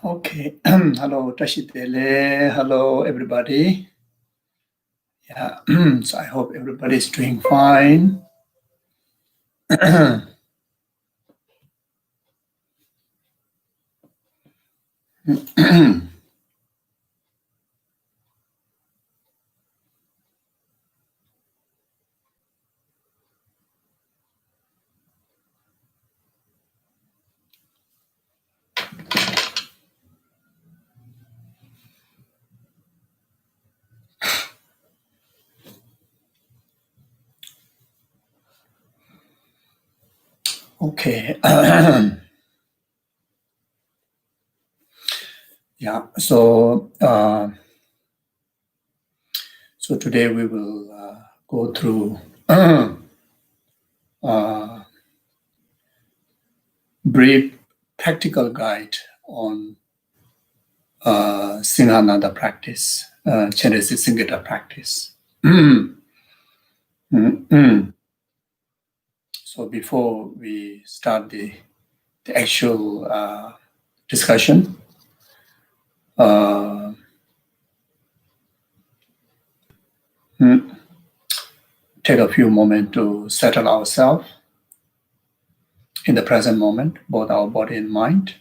Okay. Hello, Tashitele. Hello, everybody. Yeah. So I hope everybody is doing fine. Okay. Yeah. So today we will go through brief practical guide on Singhanada practice, Genesis Singhanada practice. So before we start the actual discussion, take a few moments to settle ourselves in the present moment, both our body and mind.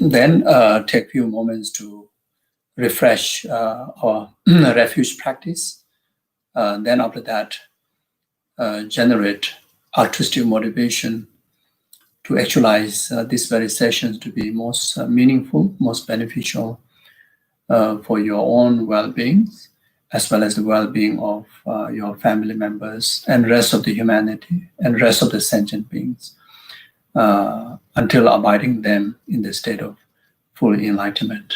Then take a few moments to refresh our refuge practice. Then after that, generate artistic motivation to actualize these very sessions to be most meaningful, most beneficial for your own well-being, as well as the well-being of your family members and rest of the humanity and rest of the sentient beings, until abiding them in the state of full enlightenment.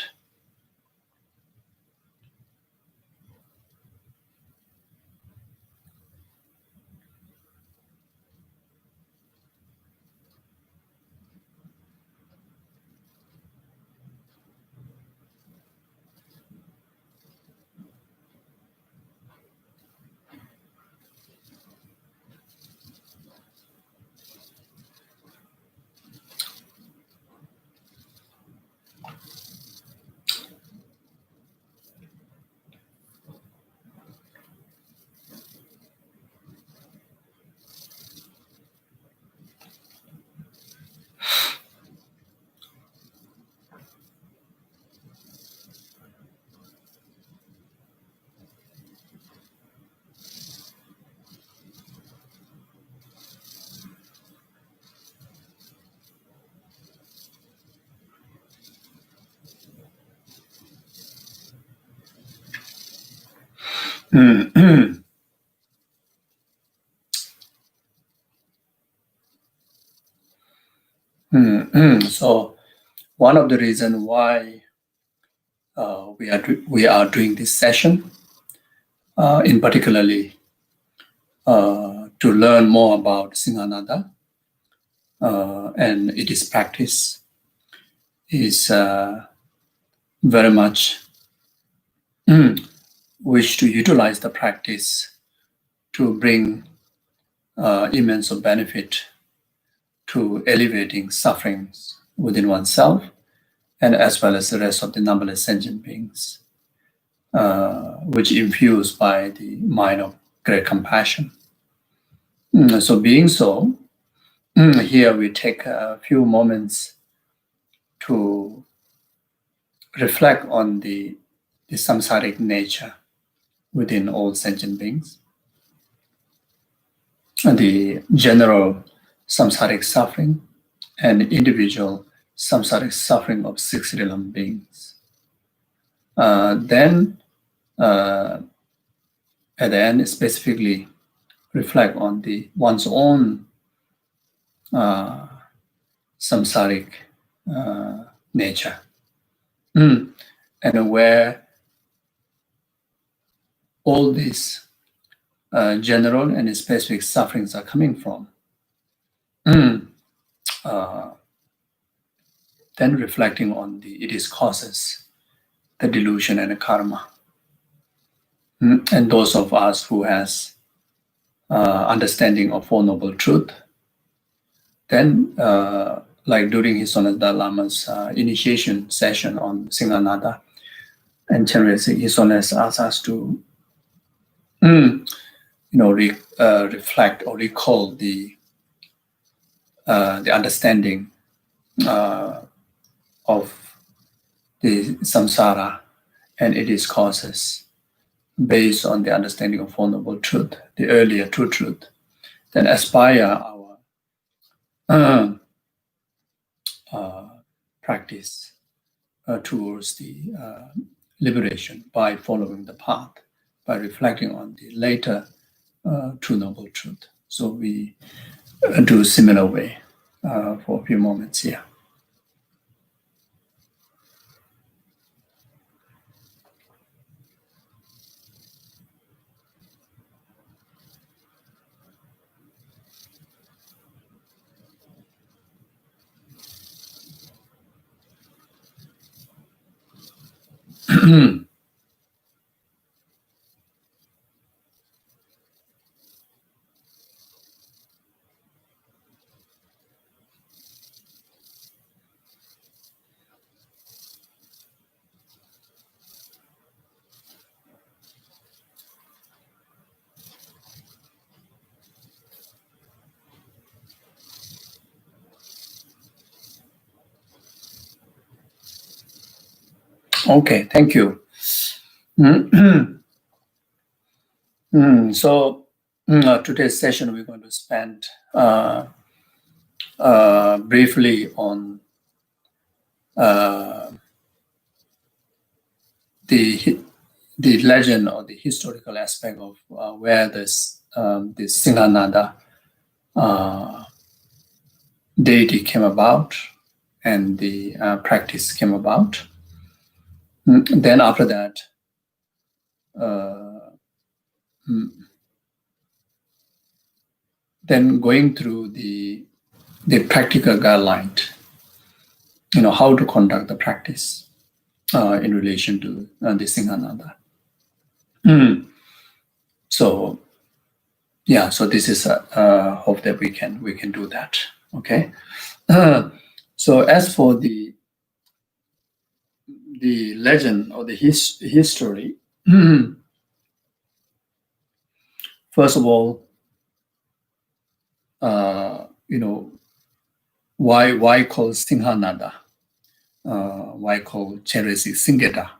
So one of the reasons why we are doing this session, in particularly to learn more about Singhanada and its practice, is very much wish to utilize the practice to bring immense benefit to alleviating sufferings within oneself and as well as the rest of the numberless sentient beings, which infused by the mind of great compassion. So being so, here we take a few moments to reflect on the samsaric nature within all sentient beings, and the general samsaric suffering, and individual samsaric suffering of 6 realm beings. Then, at the end, specifically reflect on one's own samsaric nature, and where all these general and specific sufferings are coming from. Then reflecting on its causes, the delusion and the karma. And those of us who has understanding of Four Noble Truth, then like during His Holiness Dalai Lama's initiation session on Singhanada, and generally His Holiness asks us to reflect or recall the understanding of the samsara and its causes based on the understanding of Four Noble Truth, the earlier true truth, then aspire our practice towards the liberation by following the path, by reflecting on the later True Noble Truth. So we do similar way for a few moments here. Okay, thank you. So today's session we're going to spend briefly on the legend or the historical aspect of where this Singhanada deity came about and the practice came about. Then after that, then going through the practical guideline, how to conduct the practice in relation to the Singhanada. So yeah, so this is hope that we can do that. Okay. So as for the legend or the history, first of all, why call Singhanada? Why call Cheresi Singeta?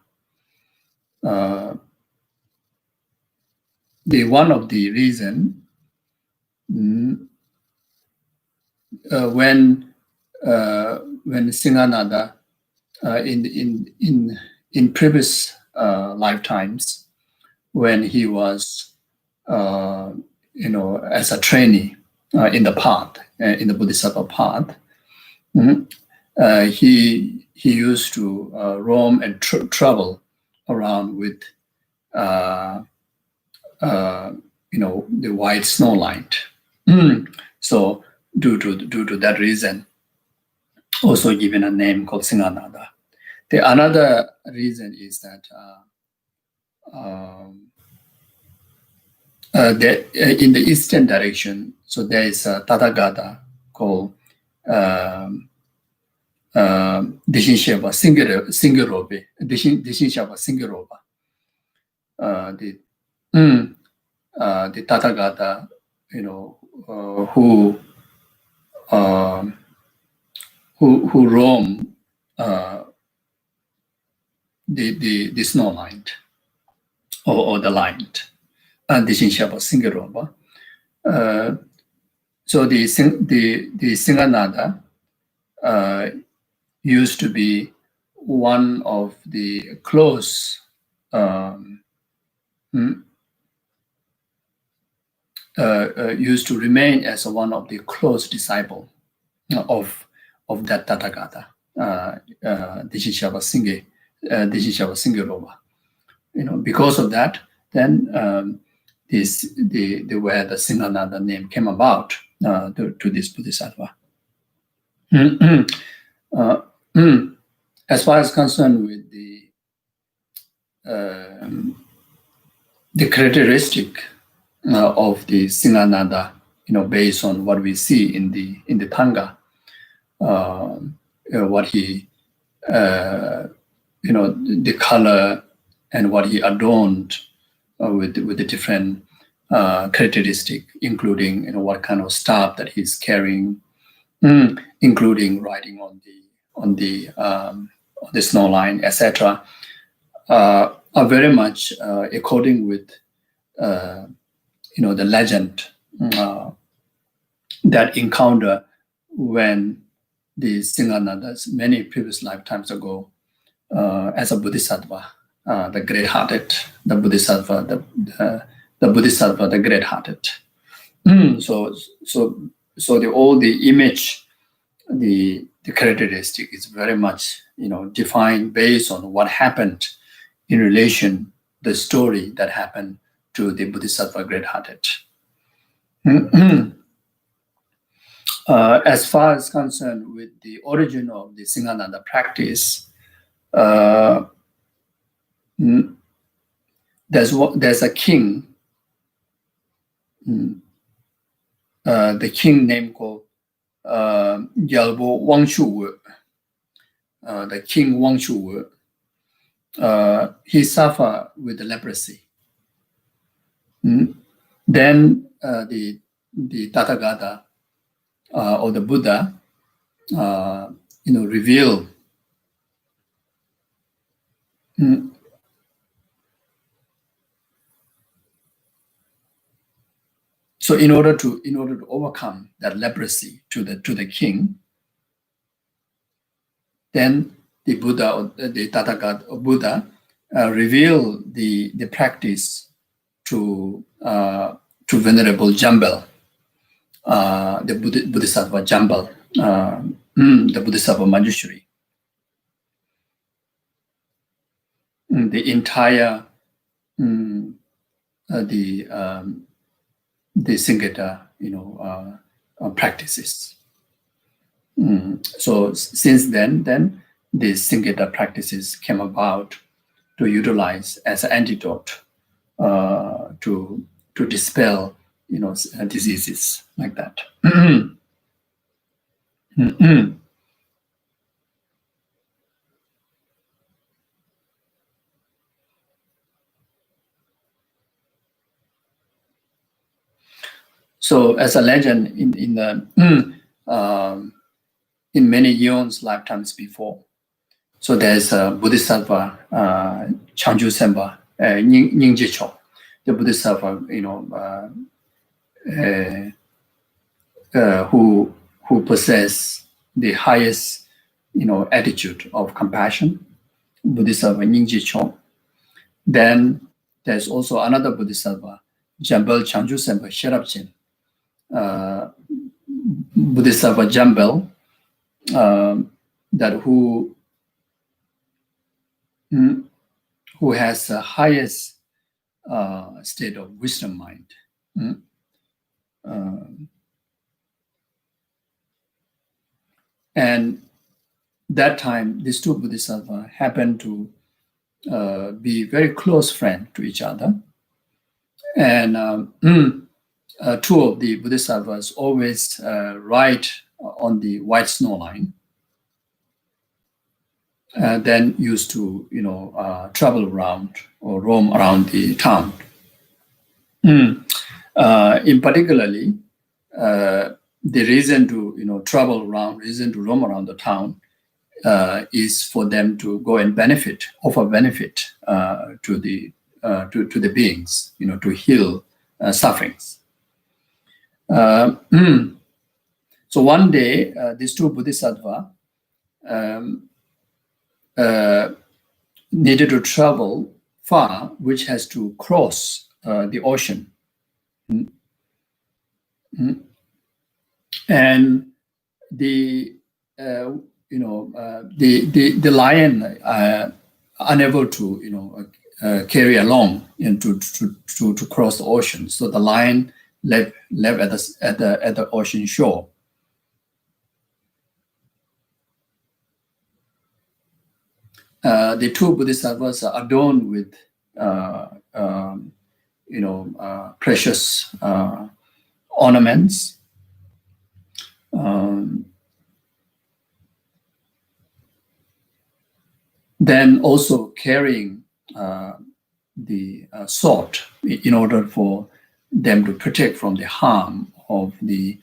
The one of the reason when Singhanada in previous lifetimes, when he was as a trainee in the path, in the Bodhisattva path, he used to roam and travel around with the white snow light. So due to that reason, also given a name called Singhanada. The another reason is that in the eastern direction, so there is a Tathagata called Dishinshava Singarobe, Dishinshava Singaroba. The Tathagata, who roam the snow light or the light, and the Dishinshava Singaroba. So the Singhanada used to be one of the close used to remain as one of the close disciple of that Tathagata, Dishishava Singhe Roba. Because of that, then where the Singhanada name came about to this Bodhisattva. As far as concerned with the characteristic of the Singhanada, based on what we see in the Thanga, what he, the color and what he adorned with the different characteristic, including what kind of staff that he's carrying, including riding on the snow line, etc., are very much according with the legend that encounter when the Singhanadas many previous lifetimes ago as a Bodhisattva, the great-hearted, the Bodhisattva, the Bodhisattva, the great-hearted. So all the image, the characteristic is very much defined based on what happened in relation the story that happened to the Bodhisattva great-hearted. As far as concerned with the origin of the Singhanada practice, there's a king, the king named called Gyalbo Wangshu. The king Wangshu, he suffered with leprosy. Then the Tathagata or the Buddha, revealed. So in order to overcome that leprosy to the king, then the Buddha or the Tathagata or Buddha revealed the practice to Venerable Jambal, the Bodhisattva Jambal, the Bodhisattva Manjushri. The entire the Singhata, practices. So since then the Singhata practices came about to utilize as an antidote to dispel, diseases like that. So, as a legend in many eons, lifetimes before, so there's a Bodhisattva Changju Semba Nyingjicho, the Bodhisattva, who possess the highest, attitude of compassion, Bodhisattva Nyingjicho. Then there's also another Bodhisattva, Jambal Changju Semba Sherabchin, Bodhisattva Jambal, that who has the highest state of wisdom mind. And that time, these two Bodhisattvas happened to be very close friends to each other. And two of the Bodhisattvas always ride on the white snow line, then used to, travel around or roam around the town. In particularly, the reason to travel around, reason to roam around the town is for them to go and offer benefit to the beings, to heal sufferings. So one day, these two bodhisattvas needed to travel far, which has to cross the ocean. And the the lion unable to carry along and to cross the ocean. So the lion left at the ocean shore. The two bodhisattvas are adorned with precious ornaments. Then also carrying the sword in order for them to protect from the harm of the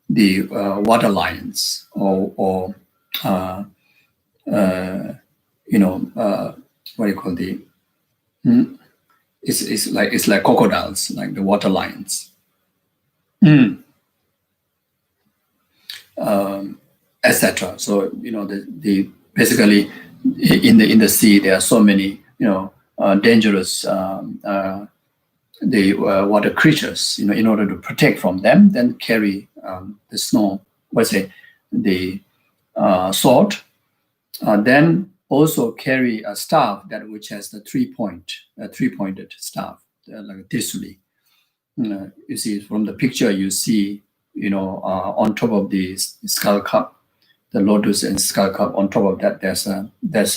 water lions or what do you call the it's like crocodiles, like the water lions, etc. So the basically in the sea there are so many dangerous water creatures. In order to protect from them, then carry the sword. Then also carry a staff which has the three-pointed staff, like a trisuli. You see from the picture, you see on top of the skull cup, the lotus and skull cup, on top of that there's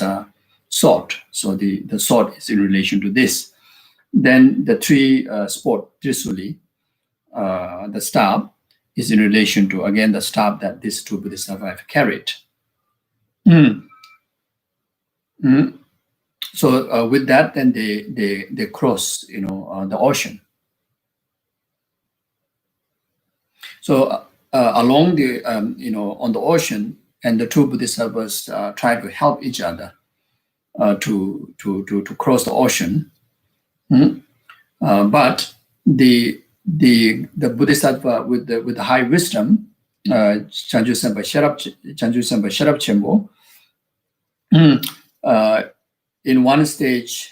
a sword. So the sword is in relation to this. Then the three-sport trisuli, the staff, is in relation to again the staff that these two bodhisattvas have carried. So with that, then they cross the ocean. So along the on the ocean, and the two bodhisattvas try to help each other to cross the ocean. But the bodhisattva with the high wisdom, Chanju Sempa Sherab Chembo, in one stage,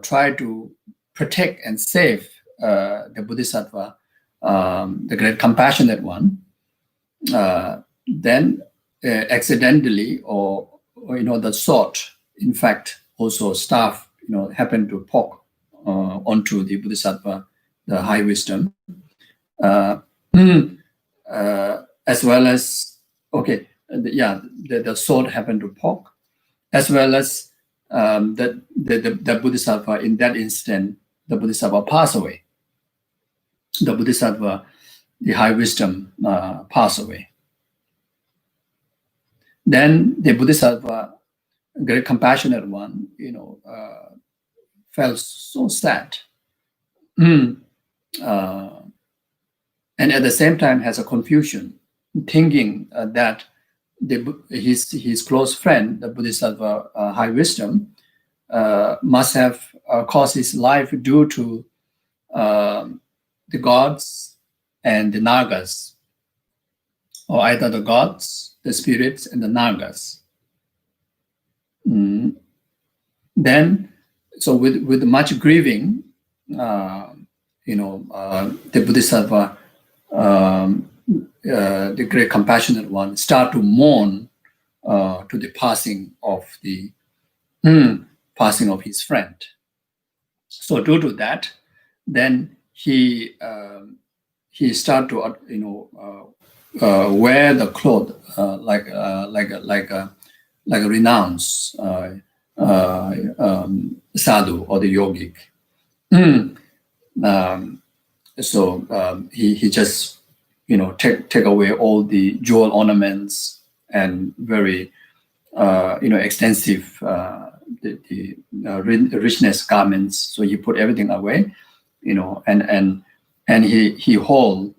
try to protect and save the bodhisattva, the great compassionate one. Then accidentally, or the sword, in fact, also staff, happened to poke onto the bodhisattva, the high wisdom, as well as the sword happened to poke, as well as the bodhisattva in that instant, the bodhisattva passed away. The bodhisattva, the high wisdom, passed away. Then the bodhisattva, great compassionate one, felt so sad, and at the same time has a confusion, thinking that his close friend, the bodhisattva high wisdom, must have caused his life due to the gods and the nagas, or either the gods, the spirits, and the nagas. Then, so with much grieving, the bodhisattva, the great compassionate one, start to mourn to the passing of his friend. So due to that, then he start to wear the cloth like a renounced sadhu or the yogic. So he just take away all the jewel ornaments and very extensive the richness garments. So he put everything away, and he hold.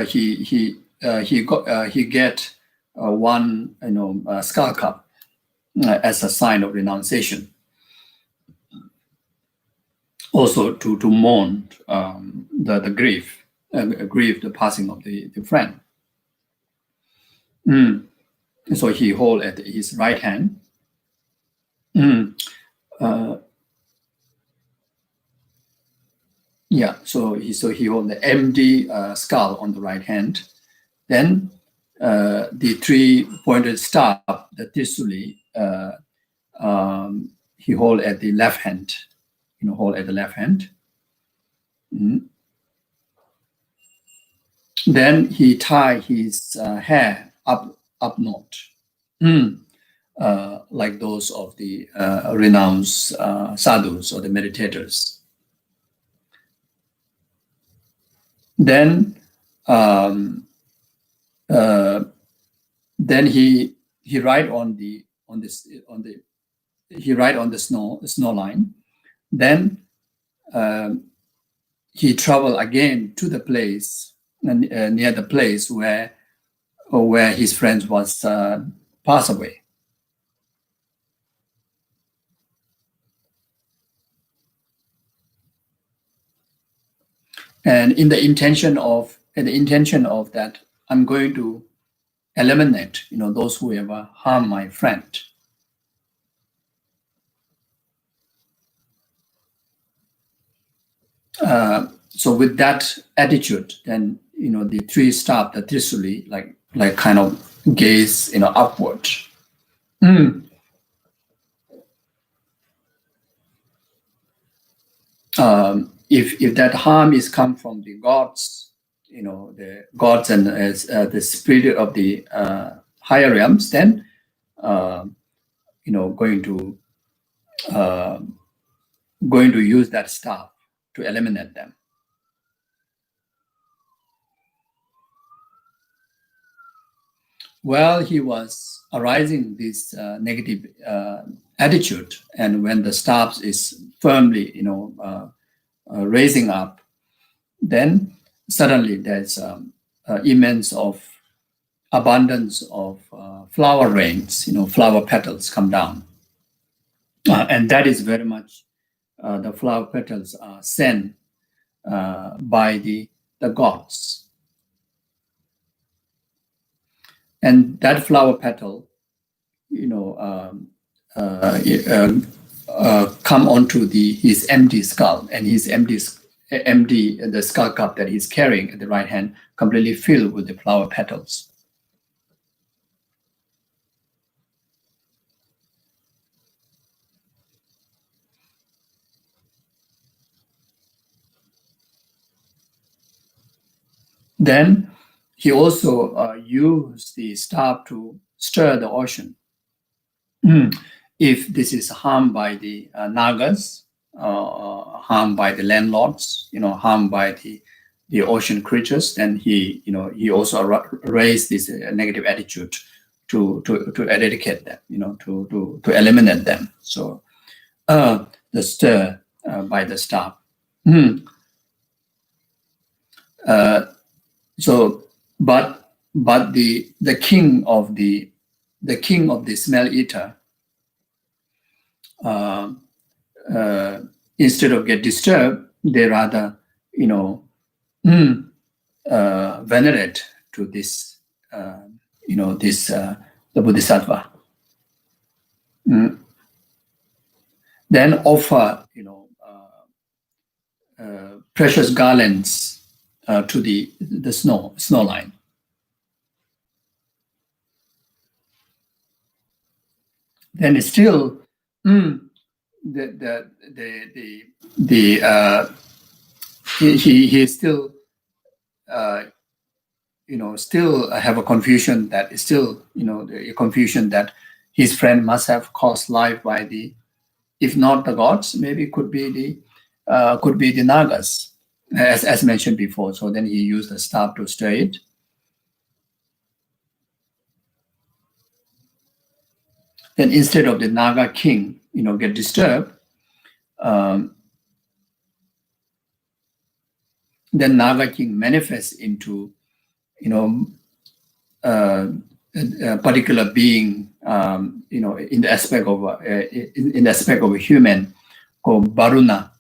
He get one skull cup as a sign of renunciation. also to mourn the grief, grieve the passing of the friend. So he hold at his right hand. Yeah, so he hold the empty skull on the right hand. Then the three-pointed staff, the Trisuli, he hold at the left hand. Hold at the left hand. Then he tie his hair up knot, like those of the renounced sadhus or the meditators. Then he ride on the snow line. Then he travel again to the place near the place where his friend was passed away. And in the intention of that, I'm going to eliminate, those who ever harm my friend. So with that attitude, then the three staff, the Trisuli, like kind of gaze, upward. If that harm is come from the gods, the gods and the spirit of the higher realms, then going to use that staff to eliminate them. Well, he was arising this negative attitude, and when the staff is firmly, raising up, then suddenly there's immense of abundance of flower rains, flower petals come down, and that is very much the flower petals are sent by the gods. And that flower petal, come onto his empty skull, and his empty the skull cup that he's carrying at the right hand completely filled with the flower petals. Then he also used the staff to stir the ocean. If this is harmed by the nagas, harmed by the landlords, harmed by the ocean creatures, then he also raised this negative attitude to eradicate them, to eliminate them. So the stir by the staff. So, but the king of the smell eater, instead of get disturbed, they rather venerate to this the Bodhisattva. Then offer precious garlands to the snow line. Then it's still he still still have a confusion that is still a confusion that his friend must have caused life by if not the gods, maybe could be the nagas, as mentioned before. So then he used the staff to stir it. Then instead of the Naga king, get disturbed, then Naga king manifests into, a particular being, in the aspect of a human called Varuna,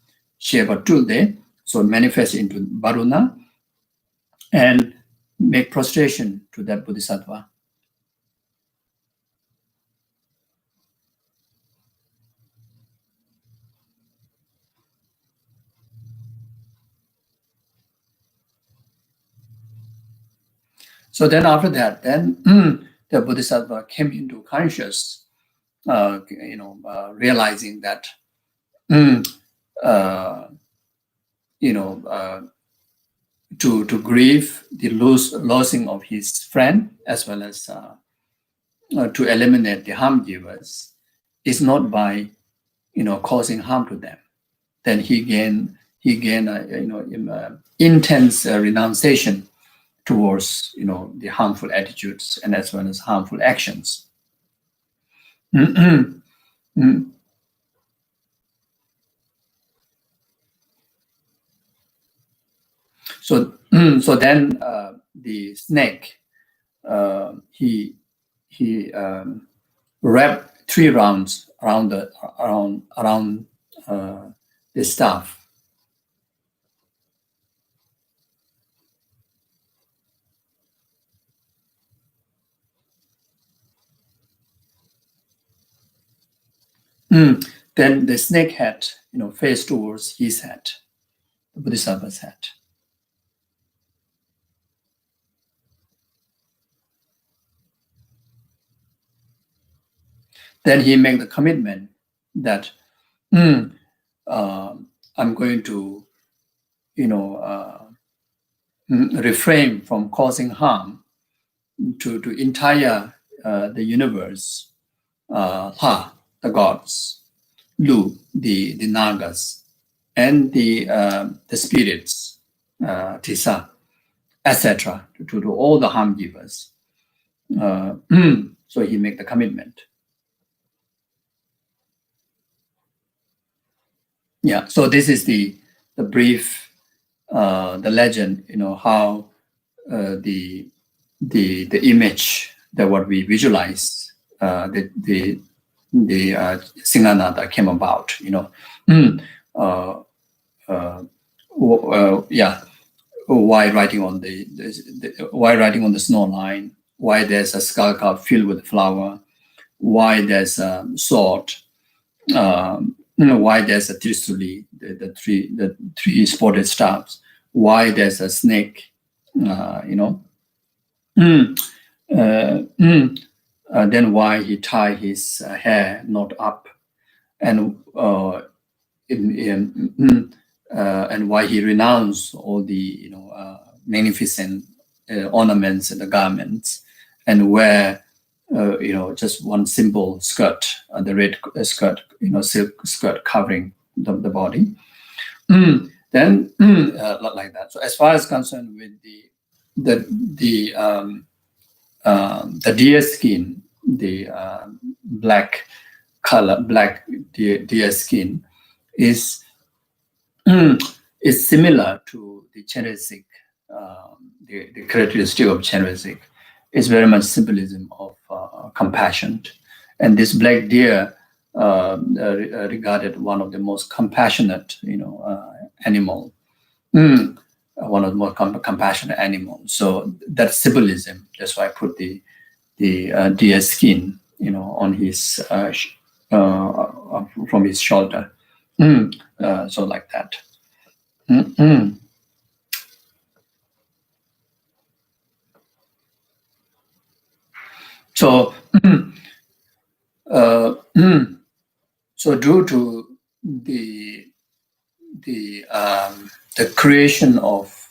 Sheva Tulde, so manifest into Varuna, and make prostration to that Bodhisattva. So then after that, then the Bodhisattva came into conscious, realizing that, to grieve the losing of his friend, as well as to eliminate the harm givers, is not by, causing harm to them. Then he gained intense renunciation towards, the harmful attitudes and as well as harmful actions. So then the snake, he wrapped 3 rounds around the staff. Then the snake head, faced towards his head, the Bodhisattva's head. Then he made the commitment that I'm going to, refrain from causing harm to entire the universe, Ha, the gods, Lu, the Nagas, and the spirits, Tisa, etc., to all the harm givers. So he made the commitment. Yeah, so this is the brief, the legend, how the image that what we visualize, the Singhanada came about, why writing on the snow line, why there's a skull cup filled with flour, why there's a sword, why there's a tristuli, the 3 spotted stars, why there's a snake, then why he tied his hair not up, and why he renounced all the magnificent ornaments and the garments, and wear just one simple skirt, the red skirt, silk skirt covering the body. Then like that. So as far as concerned with the deer skin, the black deer skin is similar to the Chenrezig, the characteristic of Chenrezig. It's very much symbolism of compassion, and this black deer regarded one of the most compassionate, animal, one of the more compassionate animals. So that's symbolism. That's why I put the deer skin, on his from his shoulder. So like that. So, so due to the creation of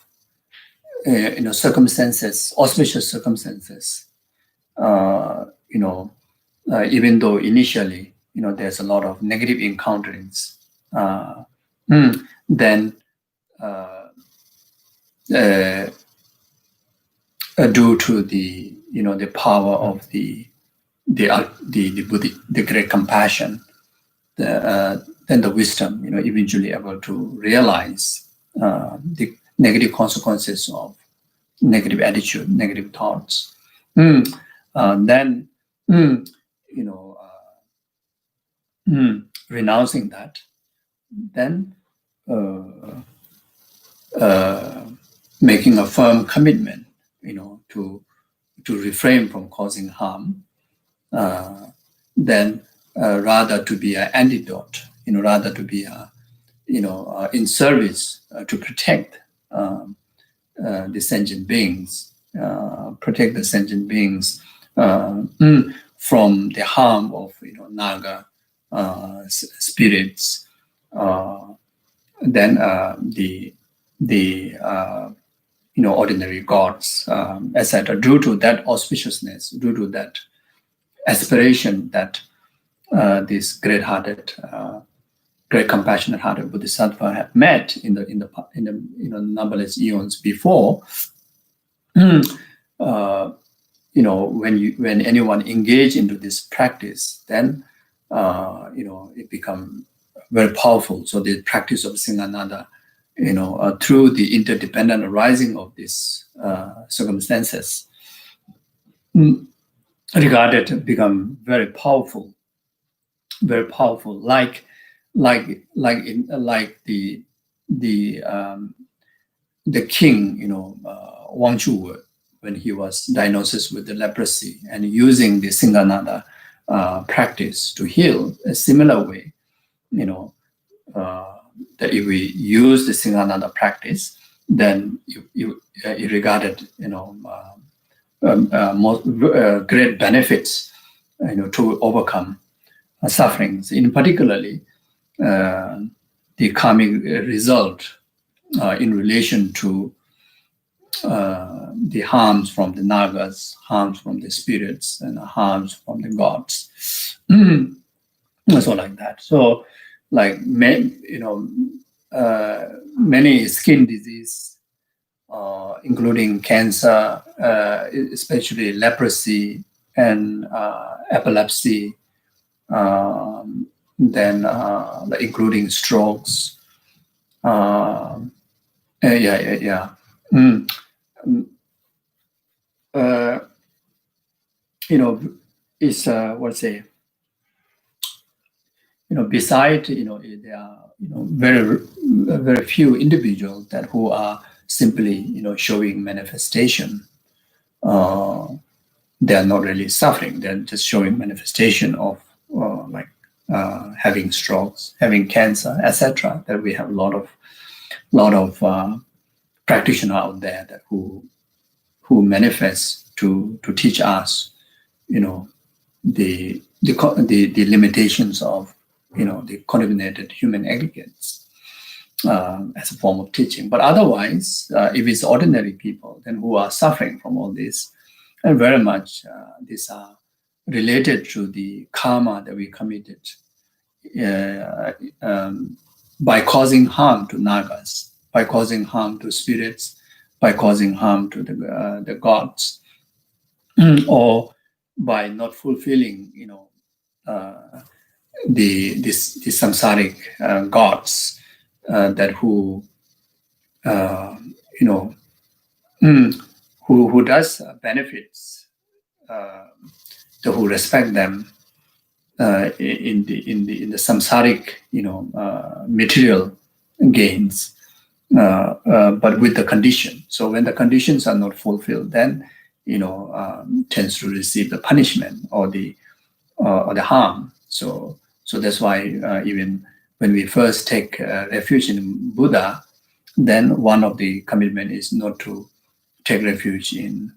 circumstances, auspicious circumstances, even though initially there's a lot of negative encounterings, then due to the the power of the great compassion, then the wisdom eventually able to realize the negative consequences of negative attitude, negative thoughts. Then renouncing that, then making a firm commitment, to refrain from causing harm, then rather to be an antidote, rather to be in service to protect the sentient beings, protect the sentient beings from the harm of naga spirits, then the ordinary gods, etc. Due to that auspiciousness, due to that aspiration that this great-hearted, great compassionate-hearted Bodhisattva had met in the numberless eons before. When anyone engage into this practice, then it becomes very powerful. So the practice of Singhanada, through the interdependent arising of these circumstances, regarded to become very powerful, like the king, Wang Chu, when he was diagnosed with the leprosy and using the Singhanada practice to heal. A similar way, that if we use the Singhanada practice, then you regarded great benefits to overcome sufferings, in particularly the karmic result in relation to the harms from the nagas, harms from the spirits, and harms from the gods. So like that. So like many skin disease, including cancer, especially leprosy and epilepsy, then including strokes. It's beside there are very few individuals that who are simply showing manifestation. They are not really suffering. They're just showing manifestation of having strokes, having cancer, etc. That we have a lot of practitioners out there that who manifest to teach us, the limitations of the contaminated human aggregates as a form of teaching. But otherwise, if it's ordinary people then who are suffering from all this, and very much these are related to the karma that we committed by causing harm to nagas, by causing harm to spirits, by causing harm to the gods, or by not fulfilling, the samsaric gods that who does benefits, who respect them in the samsaric material gains, but with the condition. So when the conditions are not fulfilled, then tends to receive the punishment or the harm. So that's why even when we first take refuge in Buddha, then one of the commitment is not to take refuge in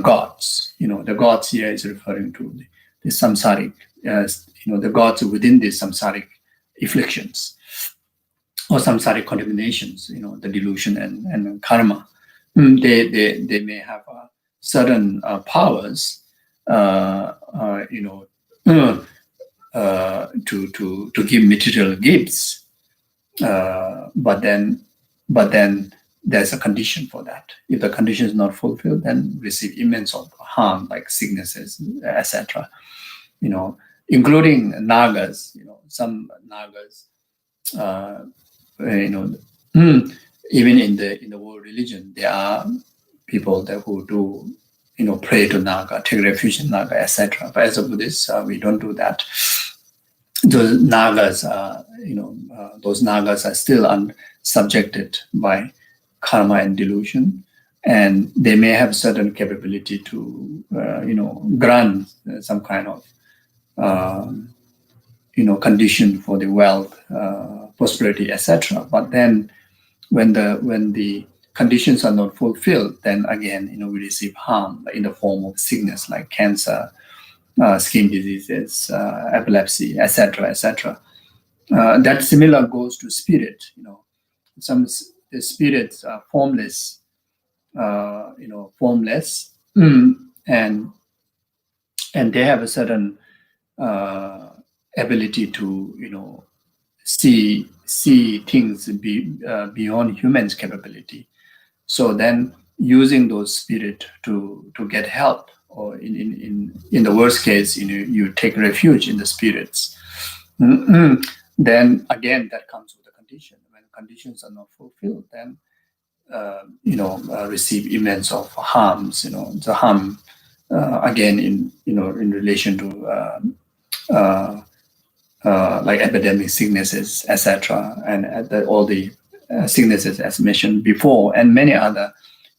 gods. The gods here is referring to the samsaric, the gods within the samsaric afflictions or samsaric contaminations, the delusion and karma. They may have certain powers, to give material gifts, but then there's a condition for that. If the condition is not fulfilled, then receive immense of harm like sicknesses, etc. Including nagas. Some nagas, even in the world religion, there are people that who do pray to naga, take refuge in naga, etc. But as a Buddhist, we don't do that. Those nagas are, are still subjected by karma and delusion, and they may have certain capability to, grant some kind of, condition for the wealth, prosperity, etc. But then, when the conditions are not fulfilled, then again, we receive harm in the form of sickness like cancer, skin diseases, epilepsy, etc., etc. That similar goes to spirit. Some the spirits are formless, formless, and they have a certain ability to see things beyond humans' capability. So then, using those spirit to get help, or in the worst case, you take refuge in the spirits. Then again, that comes with a condition. When conditions are not fulfilled, then receive immense of harms. The harm again in relation to like epidemic sicknesses, etc., and all the sicknesses as mentioned before, and many other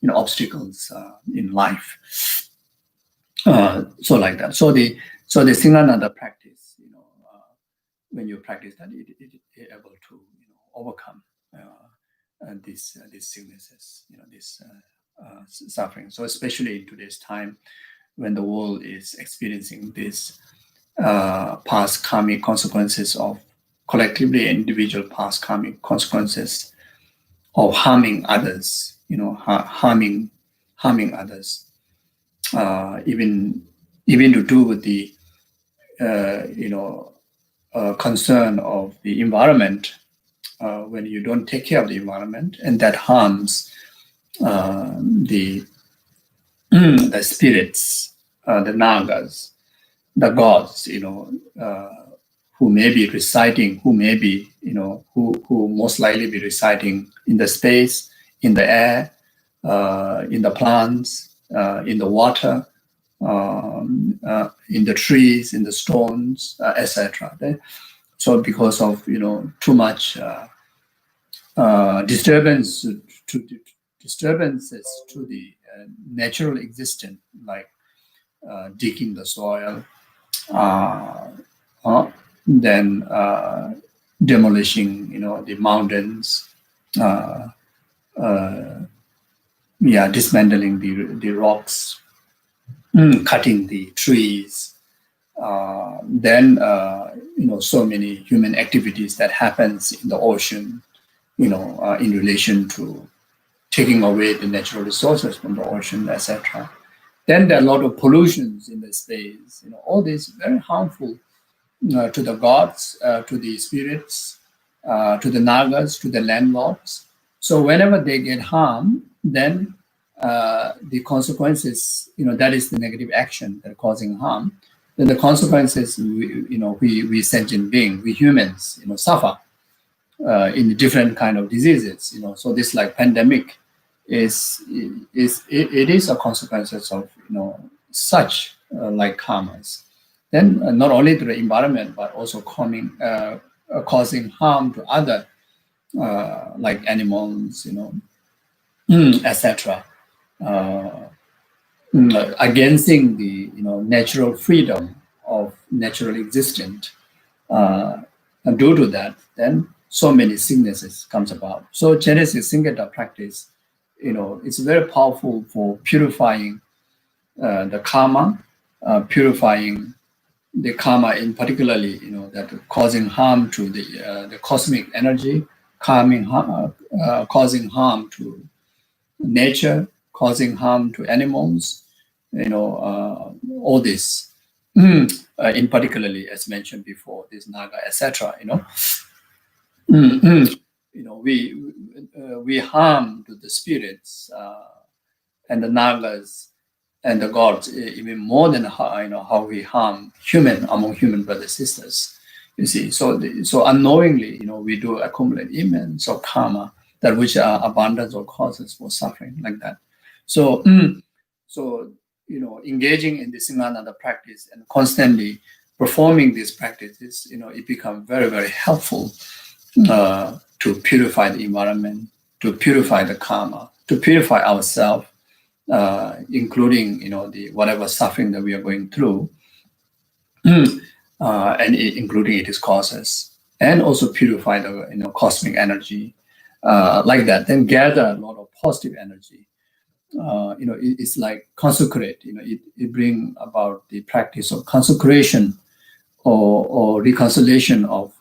obstacles in life. So like that. So the Singhanada practice, when you practice that, it able to overcome these sicknesses, this suffering. So especially in today's time, when the world is experiencing this past karmic consequences of collectively individual past karmic consequences of harming others, harming others, even to do with the concern of the environment. When you don't take care of the environment, and that harms the spirits, the nagas, the gods, who may be reciting, who most likely be reciting in the space, in the air, in the plants, in the water, in the trees, in the stones, etc. So because of too much disturbances to the natural existence, like digging the soil, then demolishing the mountains, dismantling the rocks, cutting the trees, then so many human activities that happens in the ocean, in relation to taking away the natural resources from the ocean, etc. Then there are a lot of pollutions in the space. All this very harmful to the gods, to the spirits, to the nagas, to the landlords. So whenever they get harmed, then the consequences, that is the negative action that causing harm. Then the consequences, we sentient beings, we humans, suffer in different kind of diseases. So this like pandemic is a consequences of such like karmas. Then not only to the environment, but also causing harm to other like animals, etc. Against the natural freedom of natural existence. And due to that, then so many sicknesses comes about. So Genesis Singhanada practice, it's very powerful for purifying the karma, purifying the karma in particularly, that causing harm to the cosmic energy, causing harm to nature, causing harm to animals, all this, in particularly as mentioned before, this naga, etc. We harm to the spirits and the nagas and the gods even more than how we harm among human brothers sisters. You see, so unknowingly, we do accumulate immense of karma that which are abundance or causes for suffering like that. So, engaging in the Singhanada practice and constantly performing these practices, it becomes very, very helpful to to purify the environment, to purify the karma, to purify ourselves, including the whatever suffering that we are going through, and including its causes, and also purify the cosmic energy, like that. Then gather a lot of positive energy. It's like consecrate. It bring about the practice of consecration or reconciliation of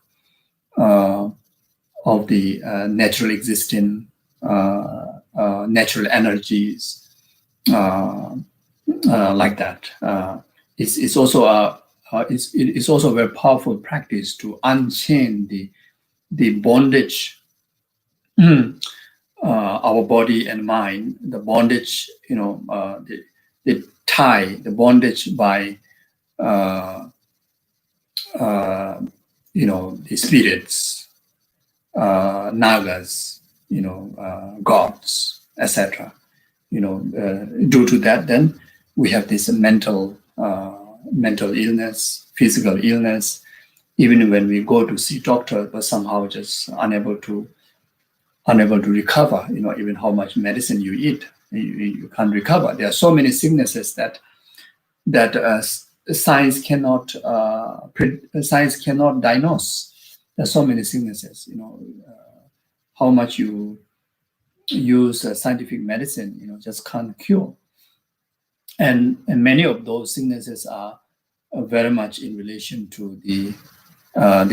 the natural existing natural energies, like that. It's also it's also a very powerful practice to unchain the bondage, our body and mind, the bondage, the tie, the bondage by the spirits, nagas, gods, etc. Due to that, then we have this mental illness, physical illness. Even when we go to see doctor, but somehow just unable to recover. Even how much medicine you eat, you can't recover. There are so many sicknesses that science cannot diagnose. There are so many sicknesses. How much you use scientific medicine, just can't cure. And many of those sicknesses are very much in relation to the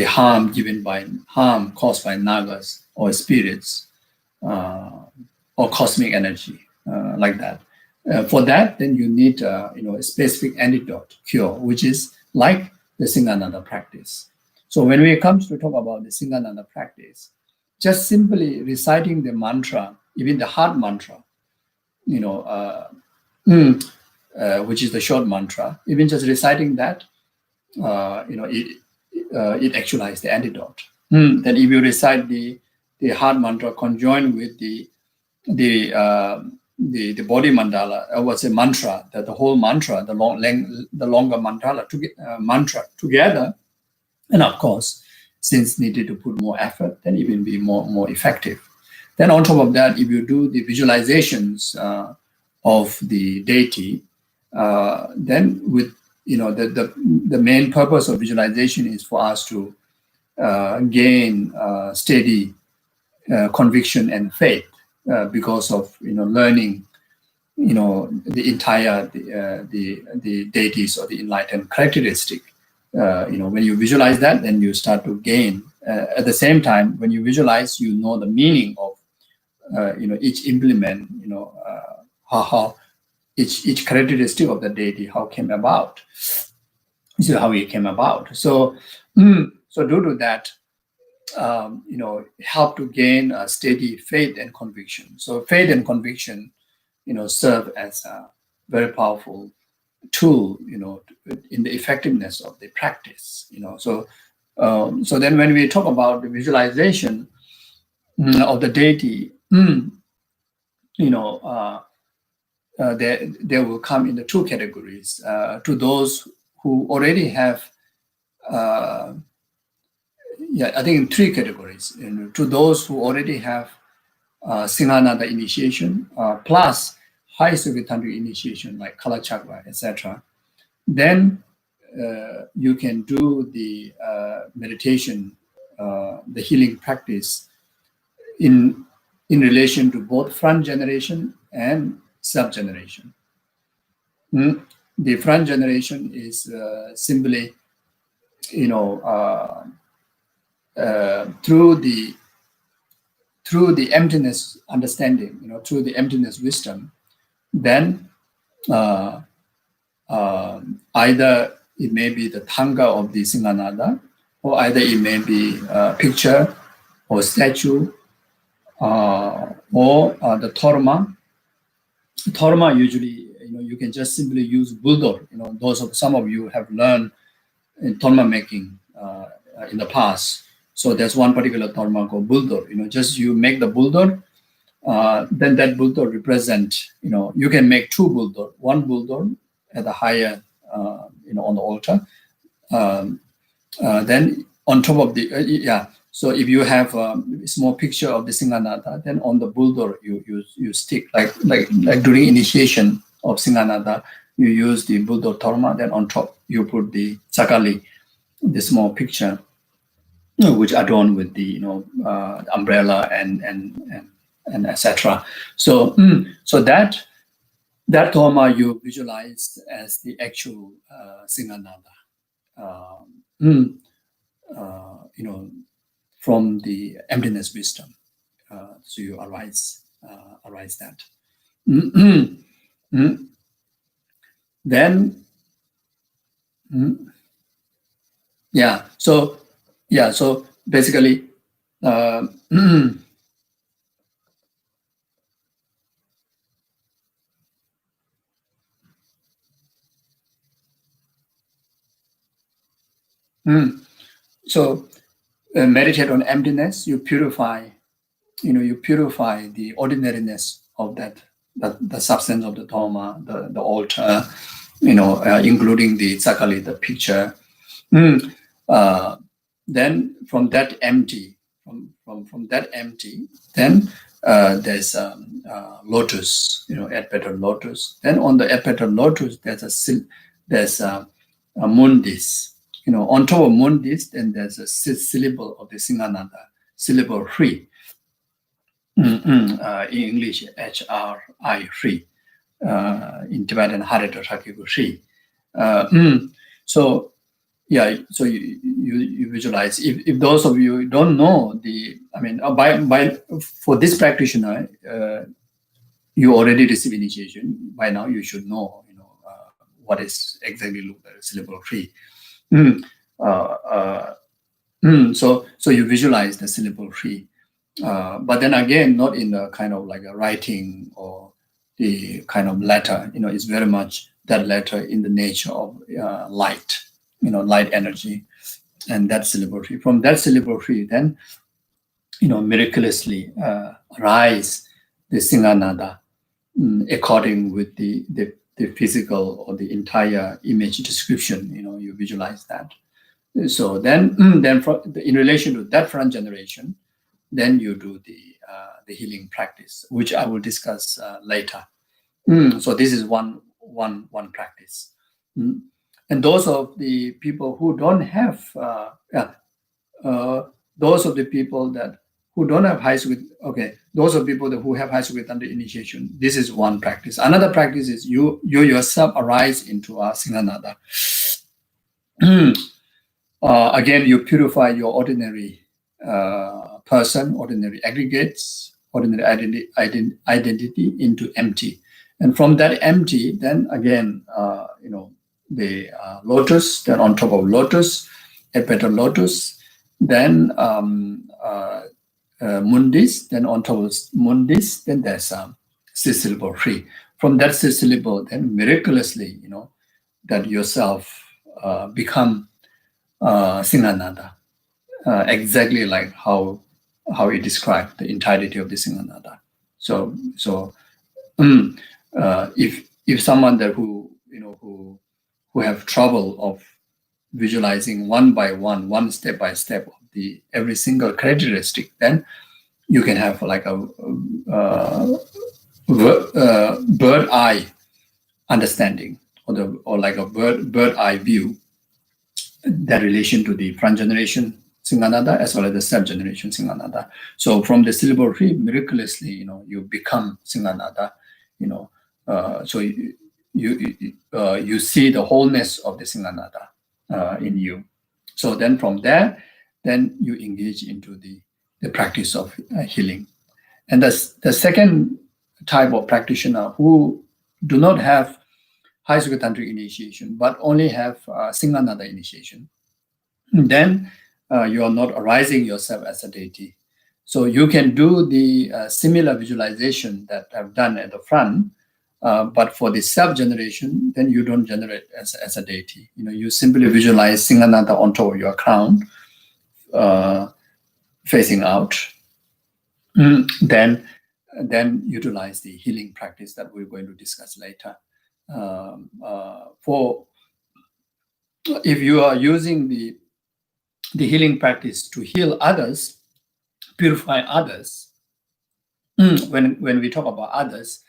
harm caused by nagas or spirits, or cosmic energy, like that. For that, then you need a specific antidote cure, which is like the Singhanada practice. So when we come to talk about the Singhanada practice, just simply reciting the mantra, even the heart mantra, which is the short mantra, even just reciting that, it actualizes the antidote. Then if you recite the heart mantra conjoined with the body mandala, what's a mantra, that the whole mantra, the longer mandala mantra together, and of course, since needed to put more effort, then it will be more effective. Then on top of that, if you do the visualizations of the deity, then with the main purpose of visualization is for us to gain steady conviction and faith, because of learning the entire the deities or the enlightened characteristic. When you visualize that, then you start to gain. At the same time, when you visualize, the meaning of each implement, how each characteristic of the deity, how came about. So how it came about. So due to that, help to gain a steady faith and conviction. So faith and conviction, serve as a very powerful tool, in the effectiveness of the practice. So then when we talk about the visualization of the deity, they will come in the two categories. To those who already have, I think in three categories. To those who already have Singhanada initiation, plus high Tantric initiation like Kala Chakra, etc., then you can do the meditation, the healing practice in relation to both front generation and sub-generation. The front generation is simply, through the emptiness understanding, through the emptiness wisdom, then either it may be the Thanga of the Singhanada, or either it may be a picture or statue, or the Torma. Torma usually, you can just simply use bulldog. Some of you have learned in Torma making in the past. So there's one particular Torma called bulldog. Just you make the bulldog, then that bulldog represent, you can make two bulldog, one bulldog at the higher, on the altar. Then on top of the, So if you have a small picture of the Singhanada, then on the bulldor you stick like during initiation of Singhanada, you use the bulldor torma. Then on top you put the sakali, the small picture, which adorned with the umbrella and etc. So so that torma you visualize as the actual Singhanada. From the emptiness wisdom. So you arise that. Then, so basically, so meditate on emptiness. You purify the ordinariness of the substance of the Dharma, the altar, including the sakali, the picture. Then from that empty, then there's lotus, eight-petal lotus. Then on the eight-petal lotus, there's a mundis. On top of mundis, then there's a syllable of the Singhanada, syllable Hri. In English, HRI Hri. In Tibetan, Harita Shakiku Hri. So you visualize. If those of you don't know for this practitioner, you already receive initiation. By now, you should know, what is exactly look like syllable Hri. So you visualize the syllable Hri. But then again, not in the kind of like a writing or the kind of letter. It's very much that letter in the nature of light, light energy, and that syllable Hri. From that syllable Hri, then miraculously arise the Singhanada according with the physical or the entire image description. You visualize that. So then in relation to that front generation, then you do the healing practice, which I will discuss later. So this is one practice. And those of the people who don't have, those of the people who don't have high Sukrit, those of people who have high Sukrit under initiation, this is one practice. Another practice is you yourself arise into a Singhanada. Again, you purify your ordinary person, ordinary aggregates, ordinary identity into empty. And from that empty, then again, the lotus, then on top of lotus, a petal lotus, then mundis, then on top of mundis, then there's syllable Hri. From that syllable, then miraculously, that yourself become Singhanada, exactly like how he described the entirety of the Singhanada. So if someone there who have trouble of visualizing one by one step by step of the every single characteristic, then you can have like a bird eye understanding, or like a bird eye view, that relation to the front generation Singhanada as well as the sub generation Singhanada. So from the syllable Hri, miraculously, you become Singhanada. So you see the wholeness of the Singhanada in you. So then from there, then you engage into the practice of healing. And the second type of practitioner who do not have high Sukrit Tantric initiation, but only have Singhanada initiation, then you are not arising yourself as a deity. So you can do the similar visualization that I've done at the front, but for the self-generation, then you don't generate as a deity. You simply visualize Singhanada on top of your crown, facing out. Then utilize the healing practice that we're going to discuss later. For if you are using the the healing practice to heal others, purify others. When we talk about others,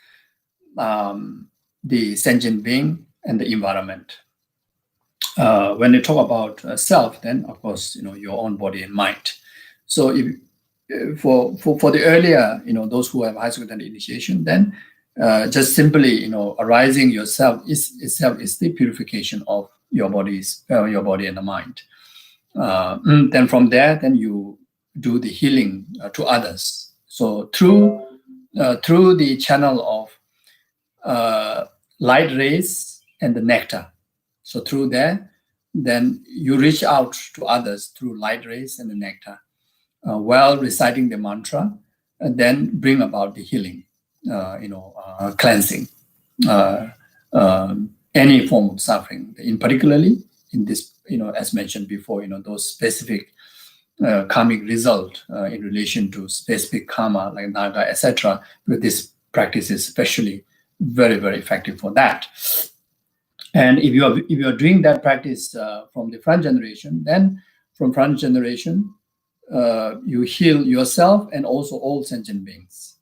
the sentient being and the environment. When you talk about self, then of course your own body and mind. So if for the earlier, those who have high secondary initiation, then just simply arising yourself itself is the purification of your body and the mind. Then from there, then you do the healing to others. So through the channel of light rays and the nectar. So through there, then you reach out to others through light rays and the nectar, while reciting the mantra, and then bring about the healing, cleansing, any form of suffering. In particularly in this, as mentioned before, those specific karmic result in relation to specific karma like naga, etc. But this practice is especially very, very effective for that. And if you are doing that practice from the front generation, then from front generation, you heal yourself and also all sentient beings.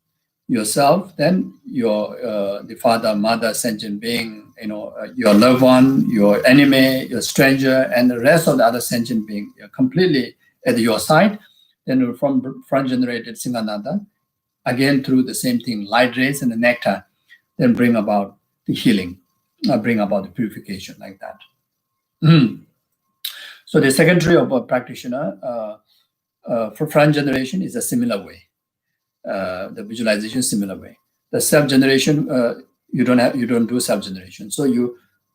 Yourself, then your the father, mother, sentient being, your loved one, your enemy, your stranger, and the rest of the other sentient being completely at your side. Then from front generated Singhanada, again through the same thing, light rays and the nectar, then bring about the healing, bring about the purification like that. So the secondary of a practitioner for front generation is a similar way. The visualization similar way. The self generation, you don't do self generation. So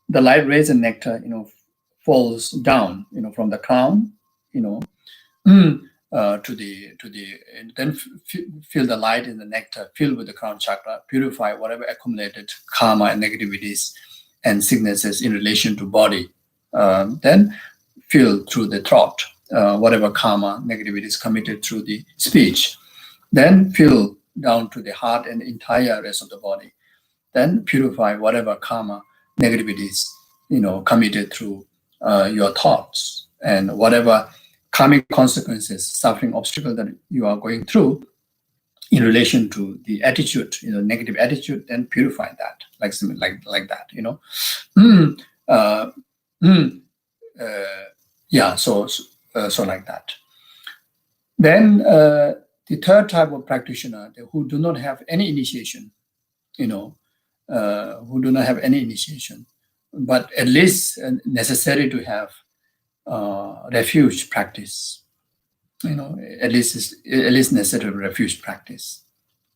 the light rays and nectar, falls down, from the crown, to the then feel the light in the nectar, fill with the crown chakra, purify whatever accumulated karma and negativities and sicknesses in relation to body. Then feel through the throat, whatever karma negativities committed through the speech. Then feel down to the heart and the entire rest of the body. Then purify whatever karma negativities committed through your thoughts, and whatever karmic consequences, suffering, obstacle that you are going through in relation to the attitude, negative attitude, then purify that, like that, so like that. Then the third type of practitioner who do not have any initiation, but at least necessary to have refuge practice. At least necessary refuge practice.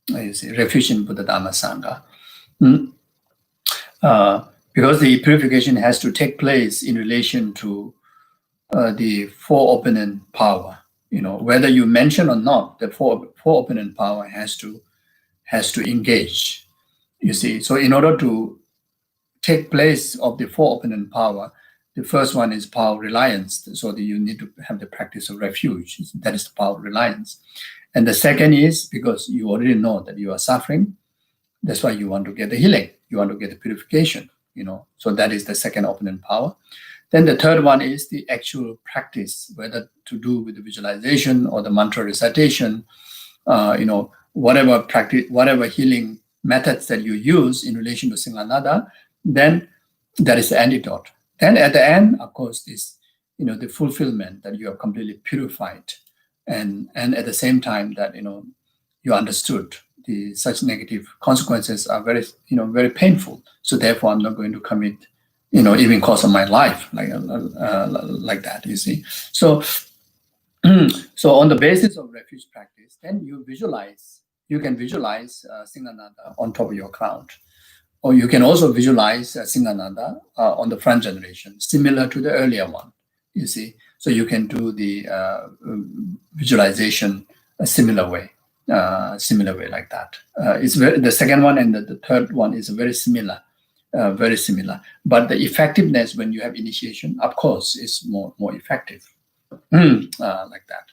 You see, refuge in Buddha Dhamma Sangha. Because the purification has to take place in relation to the four opponent power. Whether you mention or not, the four opponent power has to engage. You see, so in order to take place of the four opponent power, the first one is power reliance. So you need to have the practice of refuge. That is the power reliance. And the second is because you already know that you are suffering. That's why you want to get the healing. You want to get the purification. So that is the second opponent power. Then the third one is the actual practice, whether to do with the visualization or the mantra recitation, whatever practice, whatever healing methods that you use in relation to Singhanada, then that is the antidote. Then at the end, of course, this, the fulfillment that you are completely purified, and at the same time that you understood such negative consequences are very very painful. So therefore, I'm not going to commit even cost of my life like that. You see, so on the basis of refuge practice, then you can visualize Singhanada on top of your crown. Or you can also visualize Singhanada on the front generation, similar to the earlier one, you see. So you can do the visualization a similar way like that. The second one and the third one is very similar. But the effectiveness when you have initiation, of course, is more effective, like that.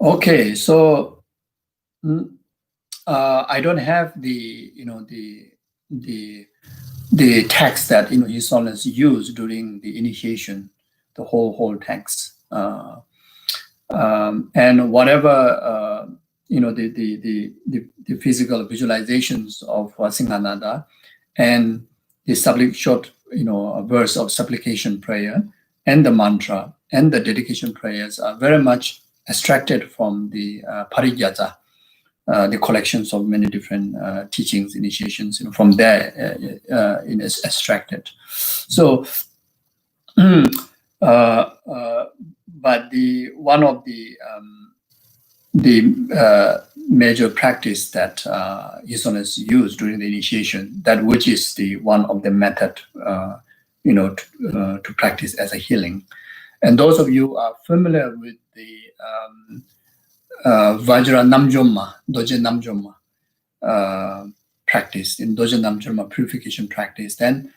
Okay, so I don't have the the text that His Holiness used during the initiation, the whole text, and whatever the physical visualizations of Singhanada and the short verse of supplication prayer and the mantra and the dedication prayers are very much extracted from the Parigyata, the collections of many different teachings, initiations, from there is extracted. So, but one of the major practice that His Holiness used during the initiation, that which is the one of the method, to practice as a healing. And those of you are familiar with the Vajra Namjomma, Doje Namjomma practice, in Doje Namjomma purification practice, then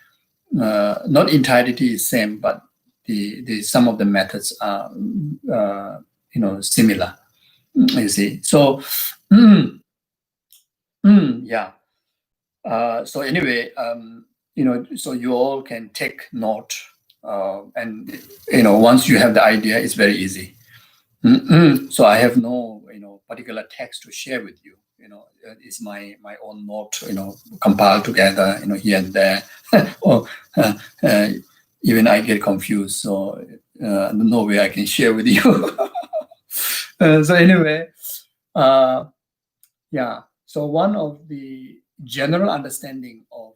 not entirety is same, but the some of the methods are similar. You see, so yeah. So anyway, so you all can take note, and once you have the idea, it's very easy. So I have no particular text to share with you. It's my own note, compiled together, here and there, or even I get confused. So no way I can share with you. So anyway, yeah. So one of the general understanding of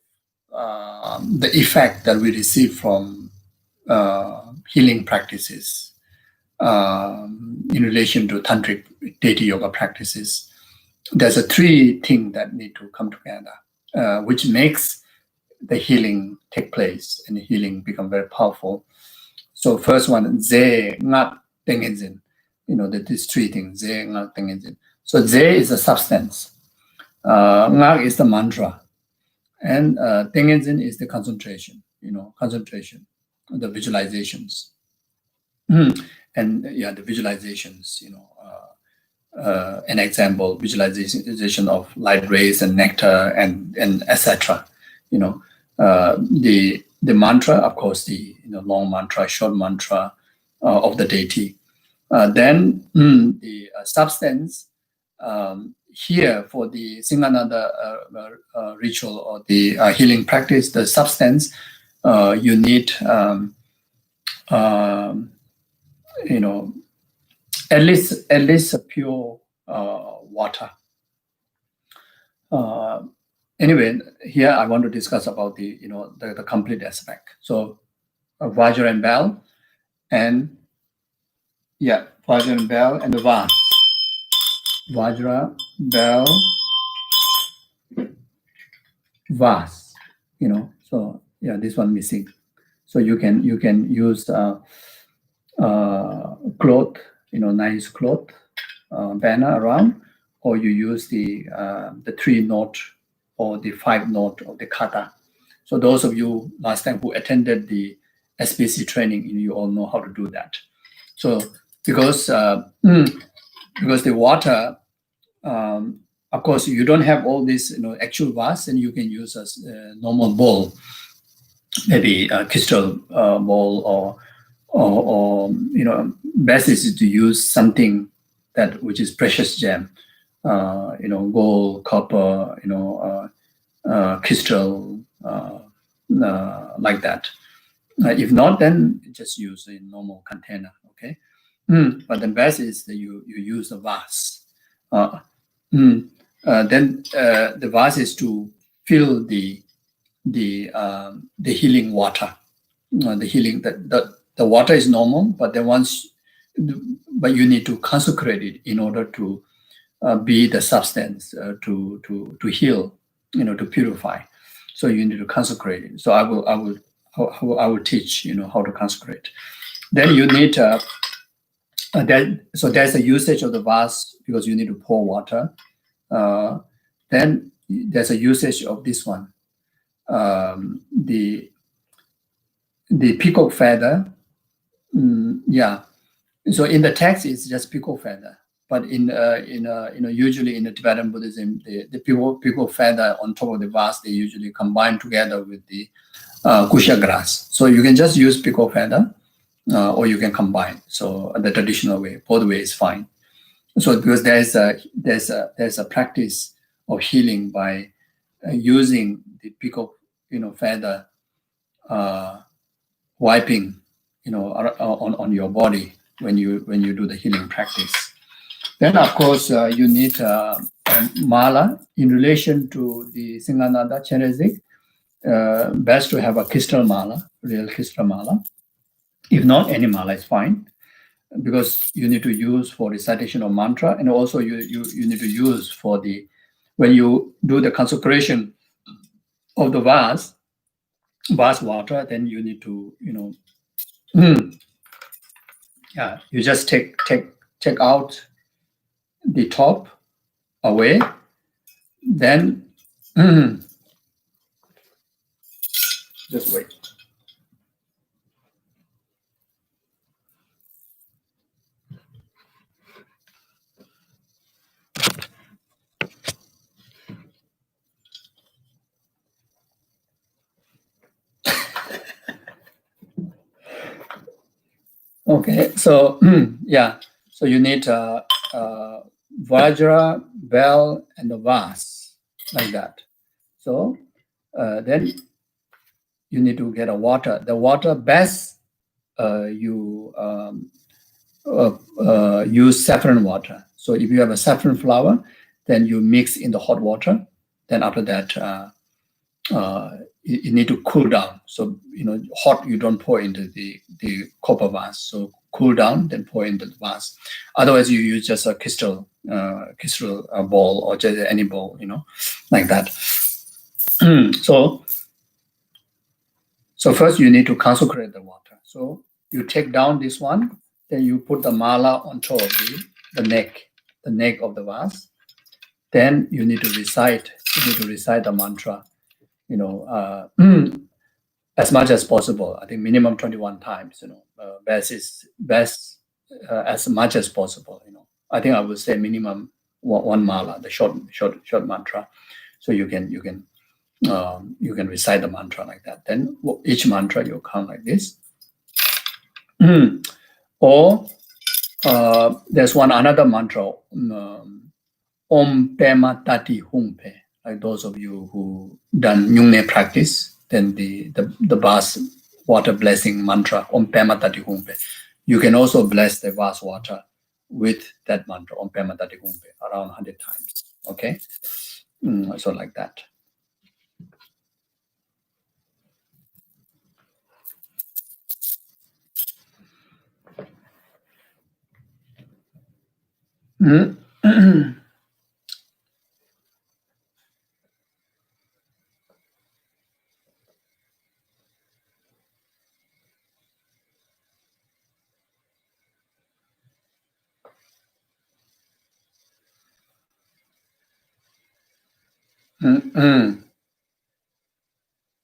the effect that we receive from healing practices in relation to tantric deity yoga practices, there's a three things that need to come together, which makes the healing take place and the healing become very powerful. So first one, ze ngat tengenzin, that these three things, ze ngat tengenzin. So ze is the substance, ngak is the mantra, and tengenzin is the concentration, concentration, the visualizations. And yeah, the visualizations, an example, visualization of light rays and nectar and etc. The mantra, of course, the long mantra, short mantra of the deity. Then the substance here for the Singhanada ritual or the healing practice, the substance you need. At least a pure water. Anyway, here I want to discuss about the the complete aspect. So Vajra and bell, and yeah, Vajra and bell and the vase. Vajra, bell, vase. So yeah, this one missing. So you can use cloth, nice cloth, banner around, or you use the 3-note or the 5-note of the kata. So those of you last time who attended the SPC training, you all know how to do that. So because the water, of course, you don't have all this actual vase, and you can use a normal bowl, maybe a crystal bowl, or best is to use something which is precious gem, gold, copper, crystal, like that. If not, then just use a normal container. Okay, but the best is that you use a vase. Then the vase is to fill the healing water. The healing the water is normal, but then but you need to consecrate it in order to be the substance to heal, to purify. So you need to consecrate it. So I will teach how to consecrate. Then you need so there's a usage of the vase because you need to pour water. Then there's a usage of this one, the peacock feather. Yeah. So in the text, it's just peacock feather, but usually in the Tibetan Buddhism, the people feather on top of the vase, they usually combine together with the kusha grass. So you can just use pico feather, or you can combine. So the traditional way, both ways is fine. So because there's a practice of healing by using the pico feather, wiping on your body when you do the healing practice. Then of course you need mala in relation to the Singhanada Cherezik. Best to have a crystal mala, real crystal mala. If not, any mala is fine, because you need to use for recitation of mantra, and also you need to use for the, when you do the consecration of the vase water, then you need to you just take out the top away, then just wait. Okay, so so you need vajra, bell, and the vase, like that. So then you need to get a water. The water best you use saffron water. So if you have a saffron flower, then you mix in the hot water. Then after that, you need to cool down. So hot you don't pour into the copper vase. So cool down, then pour into the vase. Otherwise, you use just a crystal bowl, or just any bowl, like that. So first you need to consecrate the water. So you take down this one, then you put the mala on top of the neck of the vase. Then you need to recite. You need to recite the mantra, as much as possible. I think minimum 21 times. Best as much as possible. I think I would say minimum one mala, the short mantra. So you can recite the mantra like that. Then each mantra you count like this. Or there's another mantra, Om Pema Tati Humpe. Like those of you who done Nyungne practice, then the vase water blessing mantra, Om Pema Tati Humpe. You can also bless the vase water with that mantra, Om Pema Tati Humpe, around 100 times. Okay, so like that.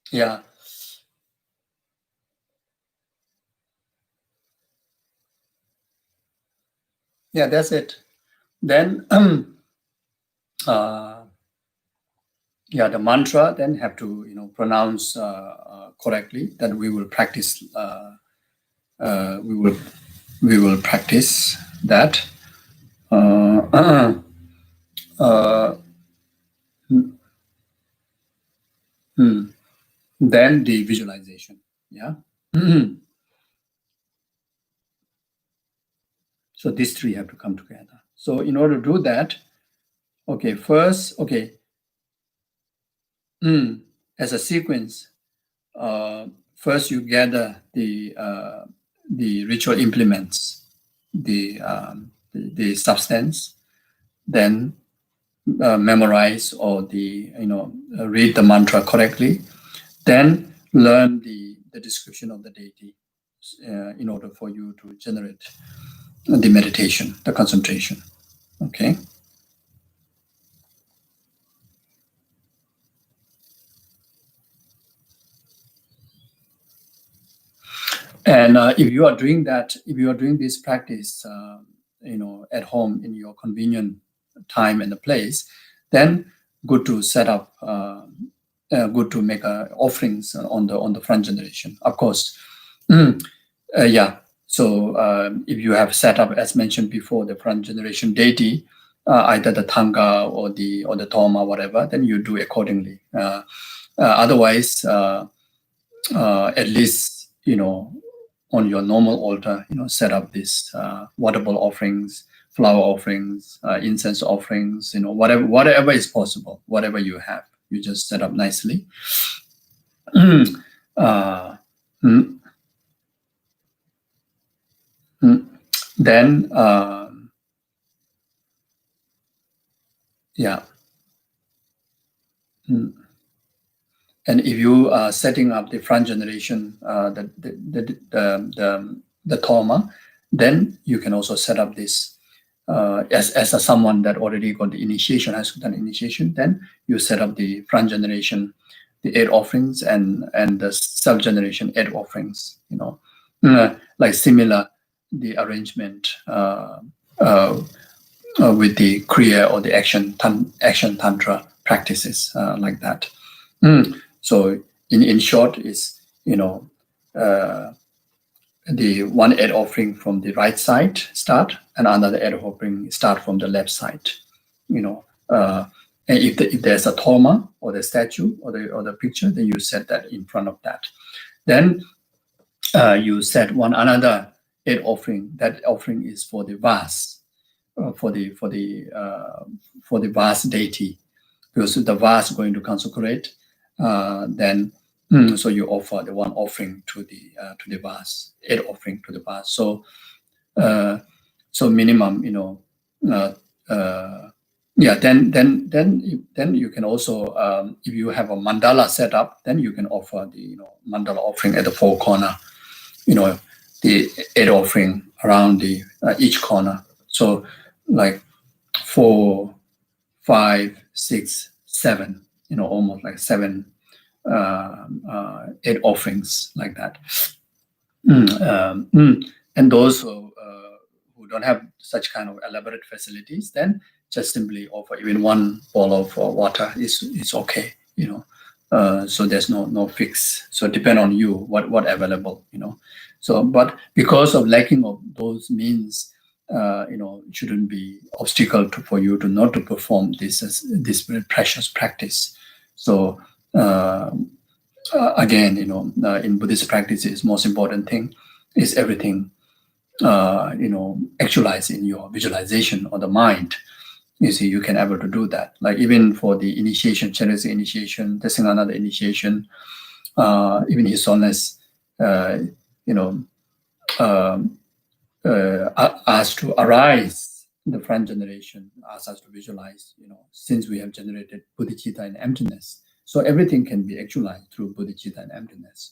Yeah. Yeah, that's it. Then the mantra then have to pronounce correctly. That we will practice. We will practice that. Then the visualization. Yeah. So these three have to come together. So in order to do that, first, as a sequence, first you gather the ritual implements, the substance, then memorize or read the mantra correctly, then learn the description of the deity in order for you to generate the meditation, the concentration. Okay. And if you are doing that, if you are doing this practice, at home in your convenient time and the place, then good to set up, good to make offerings on the front generation. Of course, yeah. So if you have set up, as mentioned before, the front generation deity, either the Tanga or the Toma, whatever, then you do accordingly. Otherwise, at least on your normal altar, set up this water bowl offerings, flower offerings, incense offerings, whatever is possible, whatever you have, you just set up nicely. Then, yeah. And if you are setting up the front generation, the Toma, then you can also set up this as someone that already got the initiation, has done initiation. Then you set up the front generation, the 8 offerings, and the self generation 8 offerings. Like similar the arrangement with the Kriya or the action tantra practices like that. So in short, is the 1 8 offering from the right side start, and another 8 offering start from the left side. And if there's a Toma or the statue or the picture, then you set that in front of that. Then you set another 8 offering. That offering is for the vase, for the vase deity, because the vase is going to consecrate. Then so you offer the 1 offering to the vase, 8 offering to the vase. So minimum, yeah. Then you can also, if you have a mandala set up, then you can offer the mandala offering at the 4 corner. The 8 offering around the each corner. So like 4, 5, 6, 7. Almost like 7, 8 offerings like that. And those who don't have such kind of elaborate facilities, then just simply offer even 1 bowl of water is okay. So there's no fix. So depend on you what available. So but because of lacking of those means, it shouldn't be obstacle for you to not to perform this very precious practice. So again, in Buddhist practices, most important thing is everything, actualize in your visualization or the mind. You see, you can able to do that. Like even for the initiation, Chenrezig initiation, the Singhanada initiation, even His Holiness, asked to arise the front generation, asked us to visualize, since we have generated bodhicitta and emptiness. So everything can be actualized through bodhicitta and emptiness.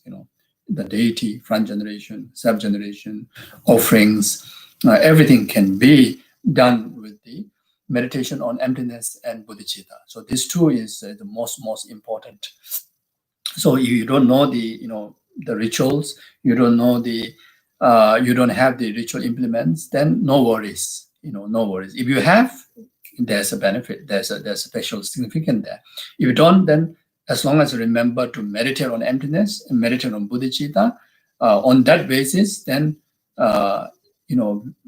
The deity, front generation, self-generation, offerings, everything can be done with the meditation on emptiness and bodhicitta. So these 2 is the most important. So if you don't know the rituals, you don't know you don't have the ritual implements, then no worries. No worries. If you have, there's a benefit. There's a special significance there. If you don't, then as long as you remember to meditate on emptiness and meditate on bodhicitta, on that basis, then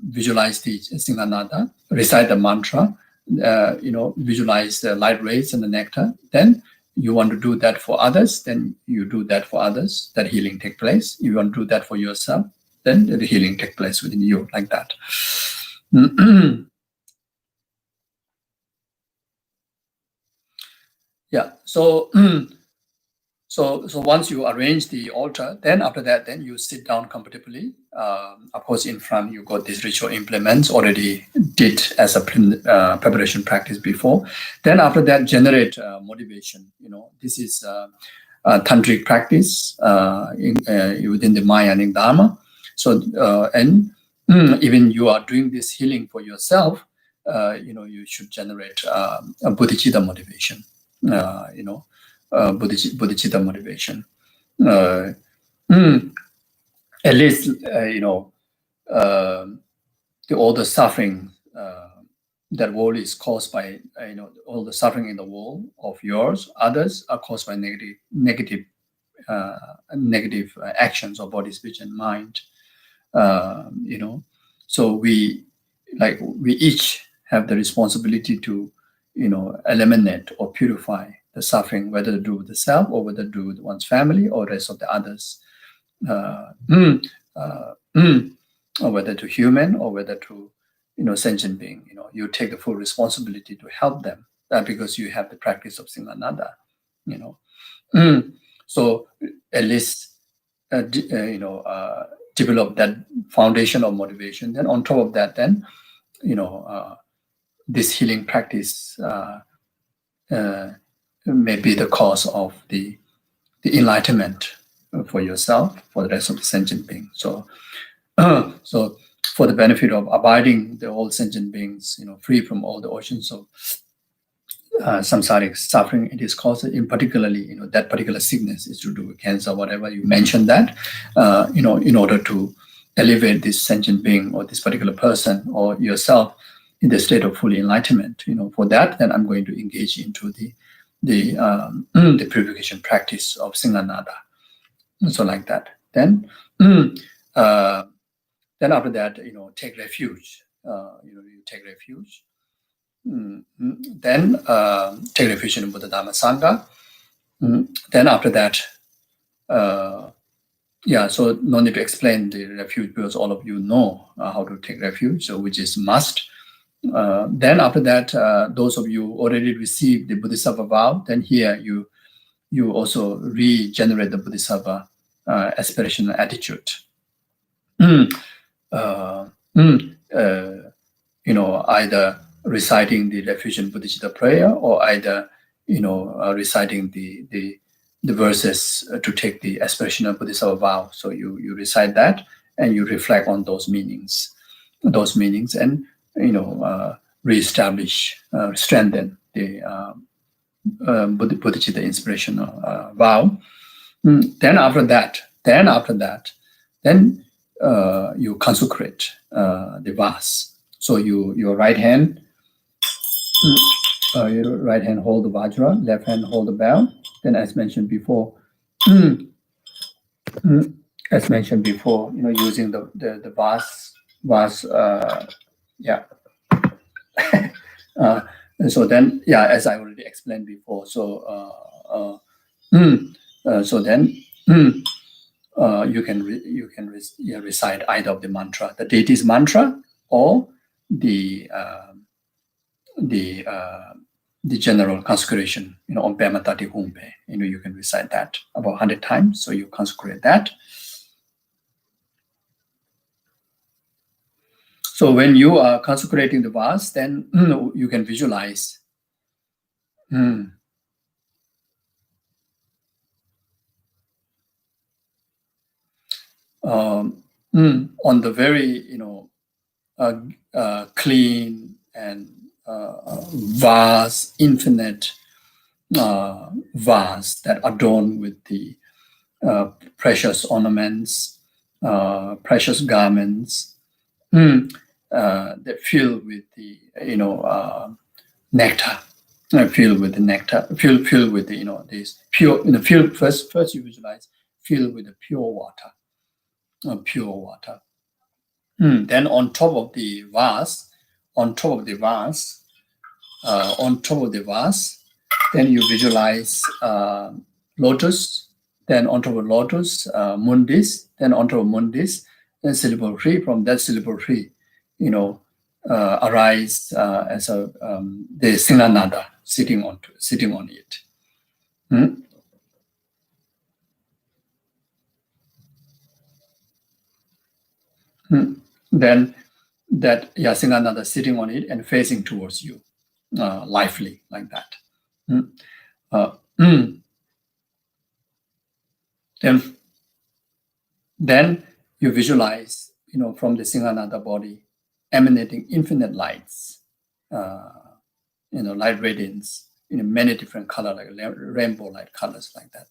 visualize the Singhanada, recite the mantra, visualize the light rays and the nectar. Then you want to do that for others, then you do that for others. That healing take place. If you want to do that for yourself, then the healing take place within you, like that. Yeah. So once you arrange the altar, then after that, then you sit down comfortably. Of course, in front you got these ritual implements already did as a preparation practice before. Then after that, generate motivation. This is tantric practice within the Mahayanic Dharma. So and even you are doing this healing for yourself, you should generate a bodhicitta motivation. Bodhicitta motivation. At least all the suffering that world is caused by all the suffering in the world of yours, others are caused by negative actions of body, speech, and mind. So we each have the responsibility to eliminate or purify the suffering, whether to do with the self or whether to do with one's family or rest of the others, or whether to human or whether to sentient being. You take the full responsibility to help them, because you have the practice of Singhanada. So at least develop that foundation of motivation. Then on top of that, then this healing practice may be the cause of the enlightenment for yourself, for the rest of the sentient beings. So for the benefit of abiding the all sentient beings, free from all the oceans of samsaric suffering it is caused, in particularly, that particular sickness is to do with cancer, whatever you mentioned that, in order to elevate this sentient being or this particular person or yourself in the state of full enlightenment, for that, then I'm going to engage into the purification practice of Singhanada. So like that. Then after that, take refuge. You take refuge. Then take refuge in Buddha Dhamma Sangha. Then after that, so no need to explain the refuge because all of you know how to take refuge, so which is must. Then after that, those of you already received the Bodhisattva vow, then here you also regenerate the Bodhisattva aspirational attitude. Either reciting the Refuge and Bodhicitta prayer, or either reciting the verses to take the aspirational Bodhisattva vow. So you recite that and you reflect on those meanings, and reestablish, strengthen the Bodhicitta inspirational vow. Then after that, you consecrate the vase. So your right hand hold the vajra, left hand hold the bell. Then, as mentioned before, using the vase, and so then, as I already explained before, so then you can recite either of the mantra, the deity's mantra, or the general consecration, Om Pema Tati Humpe. You can recite that about 100 times. So you consecrate that. So when you are consecrating the vase, then you can visualize on the very clean and vast, infinite vase that adorned with the precious ornaments, precious garments, that fill with the nectar, filled with the nectar, filled with the this pure. First you visualize filled with the pure water, Then on top of the vase, then you visualize lotus. Then on top of lotus, mundis. Then on top of mundis, then syllable tree. From that syllable tree, arise as a the Singhanada sitting on it. Then that Singhanada sitting on it and facing towards you, lively like that. Then you visualize, from the Singhanada body emanating infinite lights, light radiance in many different colors, like rainbow light colors like that,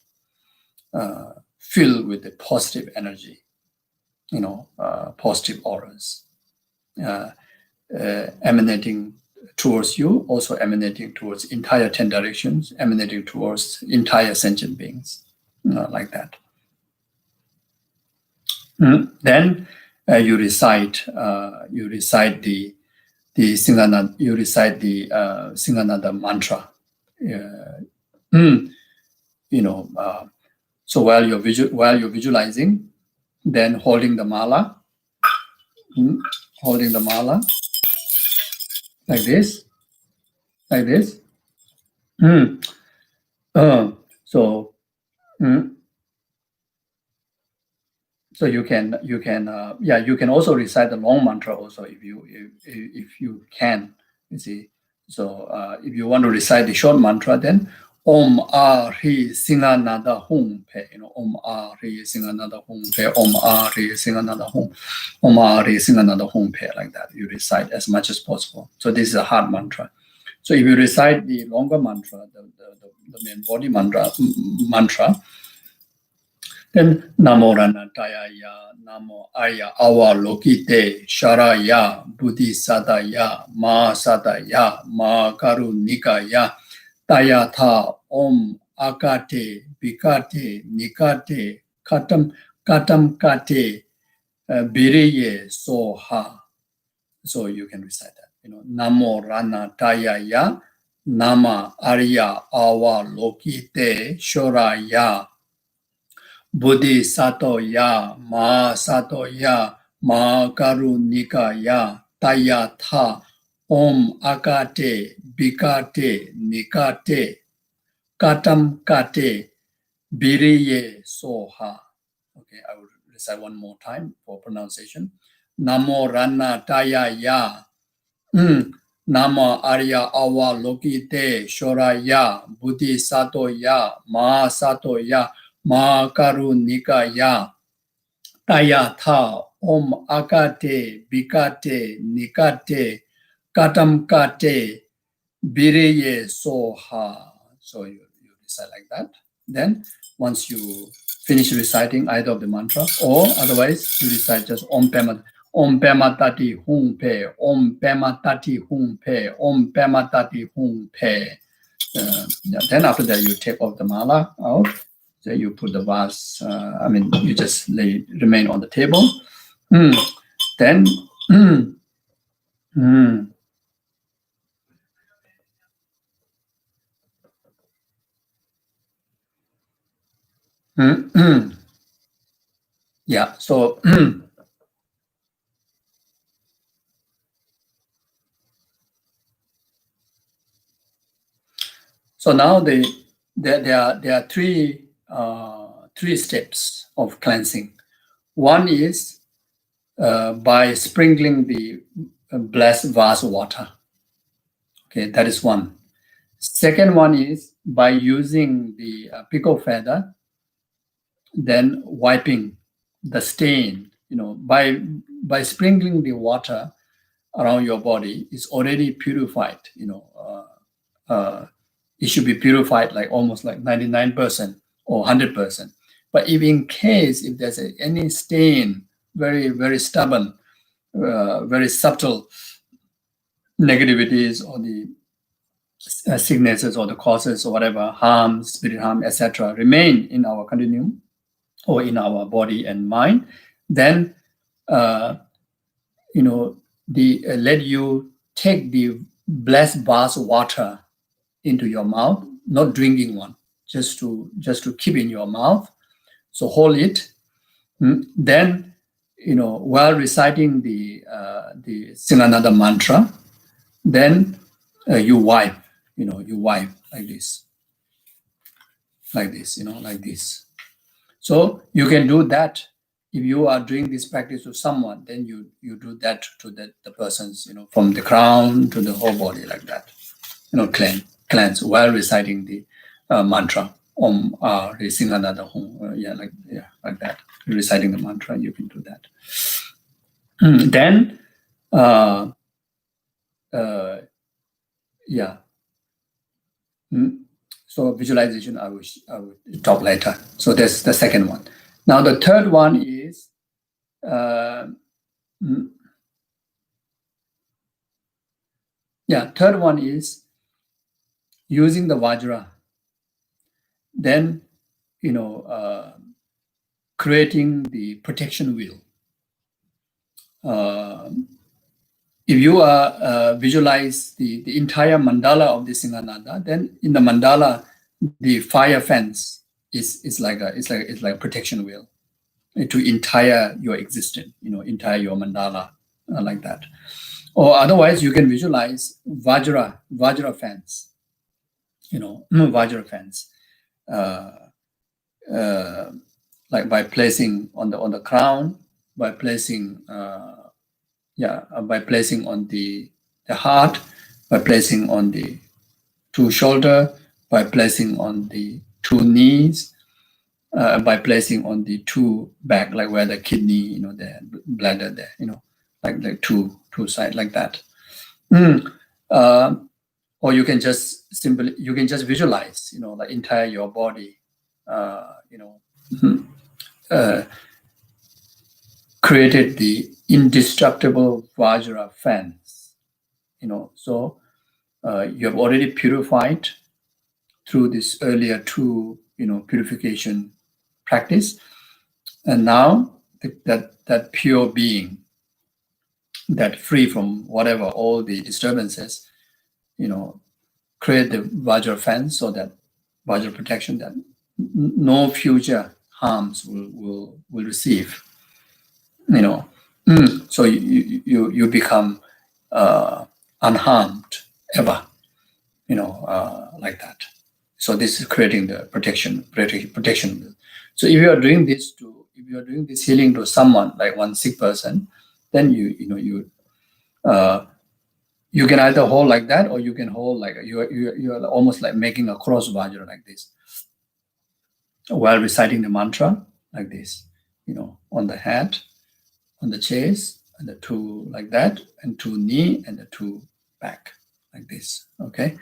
filled with the positive energy, positive auras. emanating towards you, also emanating towards entire 10 directions, emanating towards entire sentient beings, like that. Then you recite the Singhanada, you recite the Singhanada mantra. So while you're visualizing, then holding the mala, like this. So you can also recite the long mantra also if you can, you see. So if you want to recite the short mantra, then Om A Ri Singhanada Hum Pe, Om A Ri Singhanada Hum Pe, Om A Ri Singhanada Hum, Om A Ri Singhanada Hum Pe, like that. You recite as much as possible. So this is a hard mantra. So if you recite the longer mantra, the main body mantra, then Namo Ranataya, Namo Aya Awa Lokite, Sharaya, Buddhi Sadaya, Ma Sadaya, Ma Karunikaya, Tayatha Om Akate, Bikate, Nikate, Katam Kate, Biriye Soha. So you can recite that. Namo Ranataya, Nama Arya Awa Lokite, Shoraya, Buddhi Sato Ya, Ma Sato Ya, Ma Karunika Ya, Tayatha, Om Akate, Bikate, Nikate, Katam Kate, Biriye Soha. Okay, I will recite one more time for pronunciation. Namo Rana Taya Ya, Nama Arya Awa Lokite, Shoraya, Buddhi Sato Ya, Ma Sato Ya, Ma Karunika Ya, Tayatha, Om Akate, Bikate, Nikate, Katam Kate, Biriye Soha. So you recite like that. Then once you finish reciting either of the mantra, or otherwise you recite just Om Pema. Om Pema Tati Hung Pe, Om Pema Tati Hung Pe, Om Pema Tati Hung Pe. Then after that you take off the mala out. So you put the vase, you just remain on the table. Then, yeah, so, so now there are three steps of cleansing. One is by sprinkling the blessed vase water. Okay, that is one. Second one is by using the pickle feather, then wiping the stain. By sprinkling the water around your body, is already purified. It should be purified like almost like 99% or 100%. But if there's any stain, very, very stubborn, very subtle negativities or the sicknesses or the causes or whatever, harm, spirit harm, etc., remain in our continuum or in our body and mind, then let you take the blessed vase water into your mouth, not drinking one, just to keep in your mouth. So hold it. Then, while reciting the Singhanada mantra, then you wipe. You wipe like this. Like this. So you can do that. If you are doing this practice with someone, then you do that to the person's, from the crown to the whole body, like that. Cleanse while reciting the mantra. Om Re Singhanada Hum. Like that. Reciting the mantra, you can do that. Then, so visualization, I will talk later. So that's the second one. Now the third one is third one is using the Vajra. Then, creating the protection wheel. If you visualize the entire mandala of the Singhanada, then in the mandala, the fire fence is like a protection wheel to entire your existence, entire your mandala, like that. Or otherwise, you can visualize Vajra fence, Vajra fence, like by placing on the crown, by placing by placing on the heart, by placing on the two shoulder, by placing on the two knees, by placing on the two back, like where the kidney, the bladder there, like two side like that. Or you can just visualize, like entire your body, created the indestructible Vajra fence, so you have already purified through this earlier two, purification practice. And now that pure being, that free from whatever, all the disturbances, create the Vajra fence, so that Vajra protection, that no future harms will receive, so you become unharmed ever, like that. So this is creating the protection. So if you are doing this healing to someone, like one sick person, then you can either hold like that, or you can hold like you are almost like making a cross Vajra like this, while reciting the mantra like this, on the head, on the chest, and the two like that, and two knee, and the two back like this. Okay.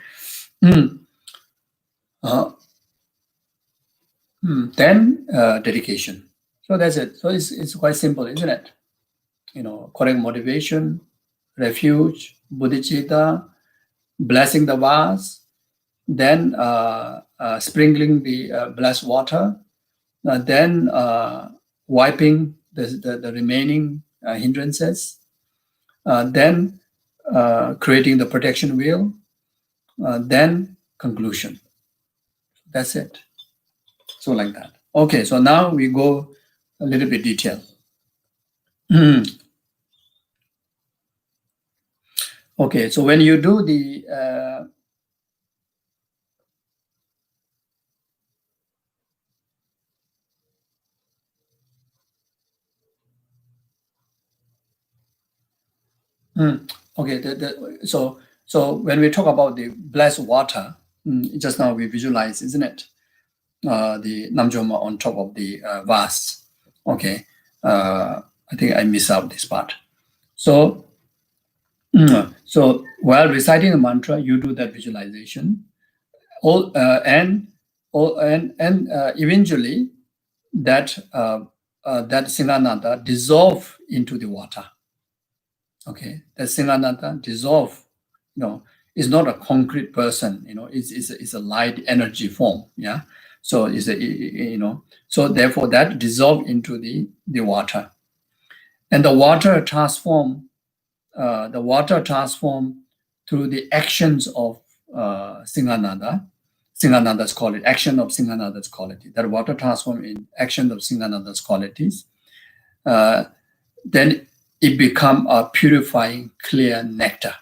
Then dedication. So that's it. So it's quite simple, isn't it? Correct motivation, refuge, bodhicitta, blessing the vase, then sprinkling the blessed water, then wiping the remaining hindrances, then creating the protection wheel, then conclusion. That's it. So like that. Okay, so now we go a little bit detail. Okay, so when you do the so when we talk about the blessed water, just now we visualize, isn't it? The Namjoma on top of the vase. Okay, I think I miss out this part. So while reciting the mantra, you do that visualization. And eventually that Singhanada dissolve into the water. Okay, that Singhanada dissolve, is not a concrete person, it's a light energy form. Yeah. So so therefore that dissolve into the water, and the water transform through the actions of Singhanada. Singhanada's quality, action of Singhanada's quality. That water transform in action of Singhanada's qualities. Then it become a purifying, clear nectar.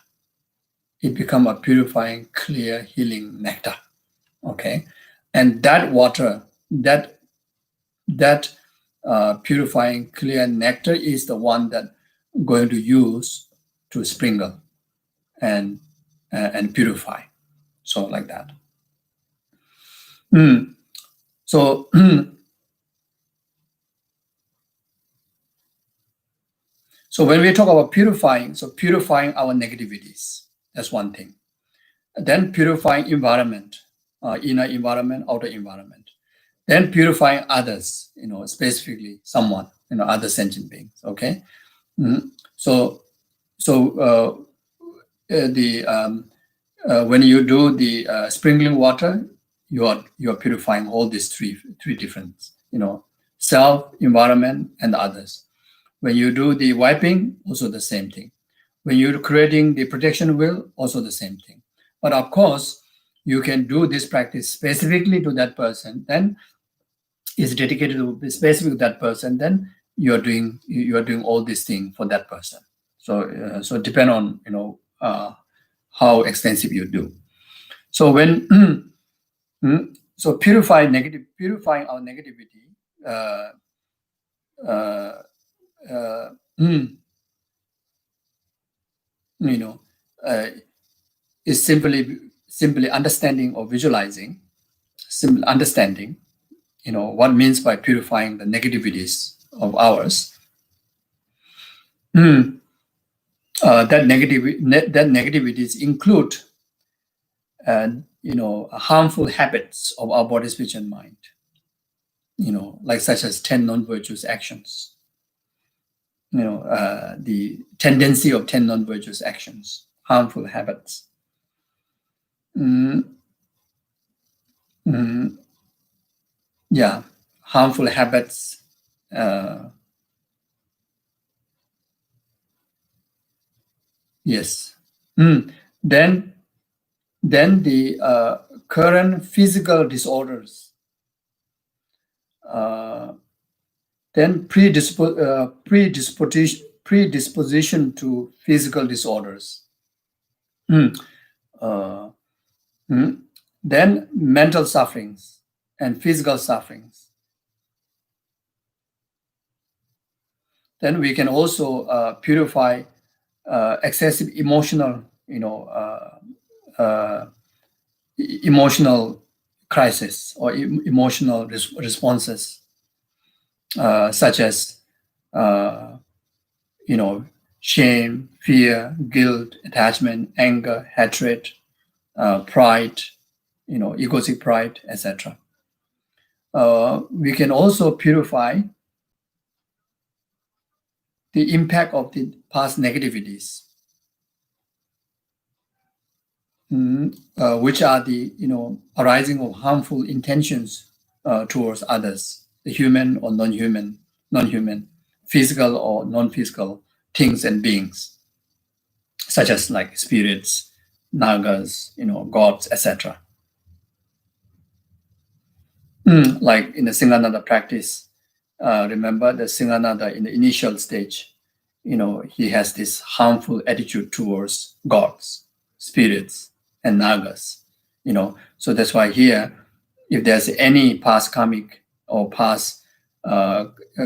It become a purifying, clear, healing nectar. Okay, and that water, that purifying, clear nectar is the one that going to use to sprinkle and purify. So like that. So so when we talk about purifying, so purifying our negativities, that's one thing. Then purifying environment, inner environment, outer environment. Then purifying others, specifically someone, other sentient beings. Okay. So when you do the sprinkling water, you are purifying all these three different, self, environment, and others. When you do the wiping, also the same thing. When you're creating the protection wheel, also the same thing. But of course, you can do this practice specifically to that person, then is dedicated to be specific to that person, then you are doing all these things for that person. So so depend on how extensive you do. So when so purifying our negativity is simply understanding or visualizing, simple understanding, what means by purifying the negativities of ours. That negativities include harmful habits of our body, speech, and mind, like such as 10 non-virtuous actions, the tendency of 10 non-virtuous actions, harmful habits. Yeah, harmful habits. Yes. Then the current physical disorders. Then predisposition to physical disorders. Then mental sufferings and physical sufferings. Then we can also purify excessive emotional, emotional crisis or emotional responses, such as shame, fear, guilt, attachment, anger, hatred, pride, egoic pride, etc. We can also purify the impact of the past negativities, which are the arising of harmful intentions towards others, the human or non-human, physical or non-physical things and beings, such as like spirits, nagas, gods, etc. Like in the Singhanada practice, remember the Singhanada in the initial stage, he has this harmful attitude towards gods, spirits, and nagas, So that's why here, if there's any past karmic or past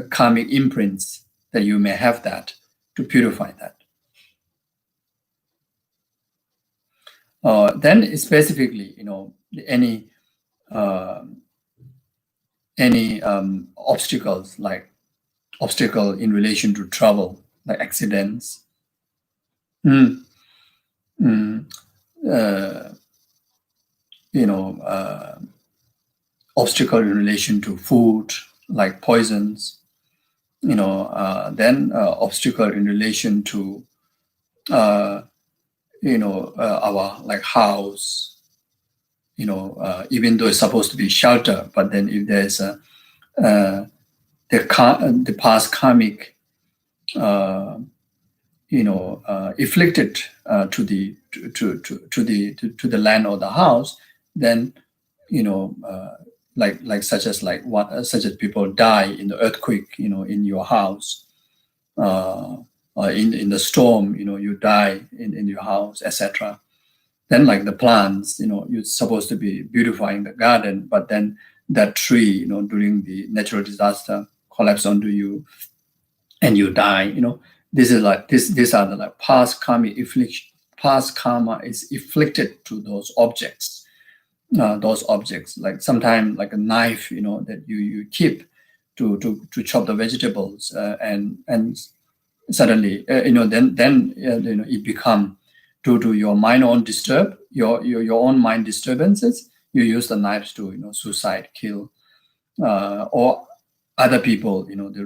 karmic imprints, that you may have that to purify that. Then specifically, any obstacles, like obstacle in relation to travel, like accidents, obstacle in relation to food, like poisons, then obstacle in relation to our like house, even though it's supposed to be shelter, but then if there's the past karmic afflicted to the land or the house, then such as people die in the earthquake, in your house, in the storm, you die in your house, etc. Then like the plants, you're supposed to be beautifying the garden, but then that tree, during the natural disaster collapse onto you and you die, This is like these are the like past karma affliction. Past karma is afflicted to those objects. Like sometimes like a knife, that you keep to chop the vegetables, and suddenly, then it become due to your mind own disturb your own mind disturbances. You use the knives to suicide, kill, or other people, the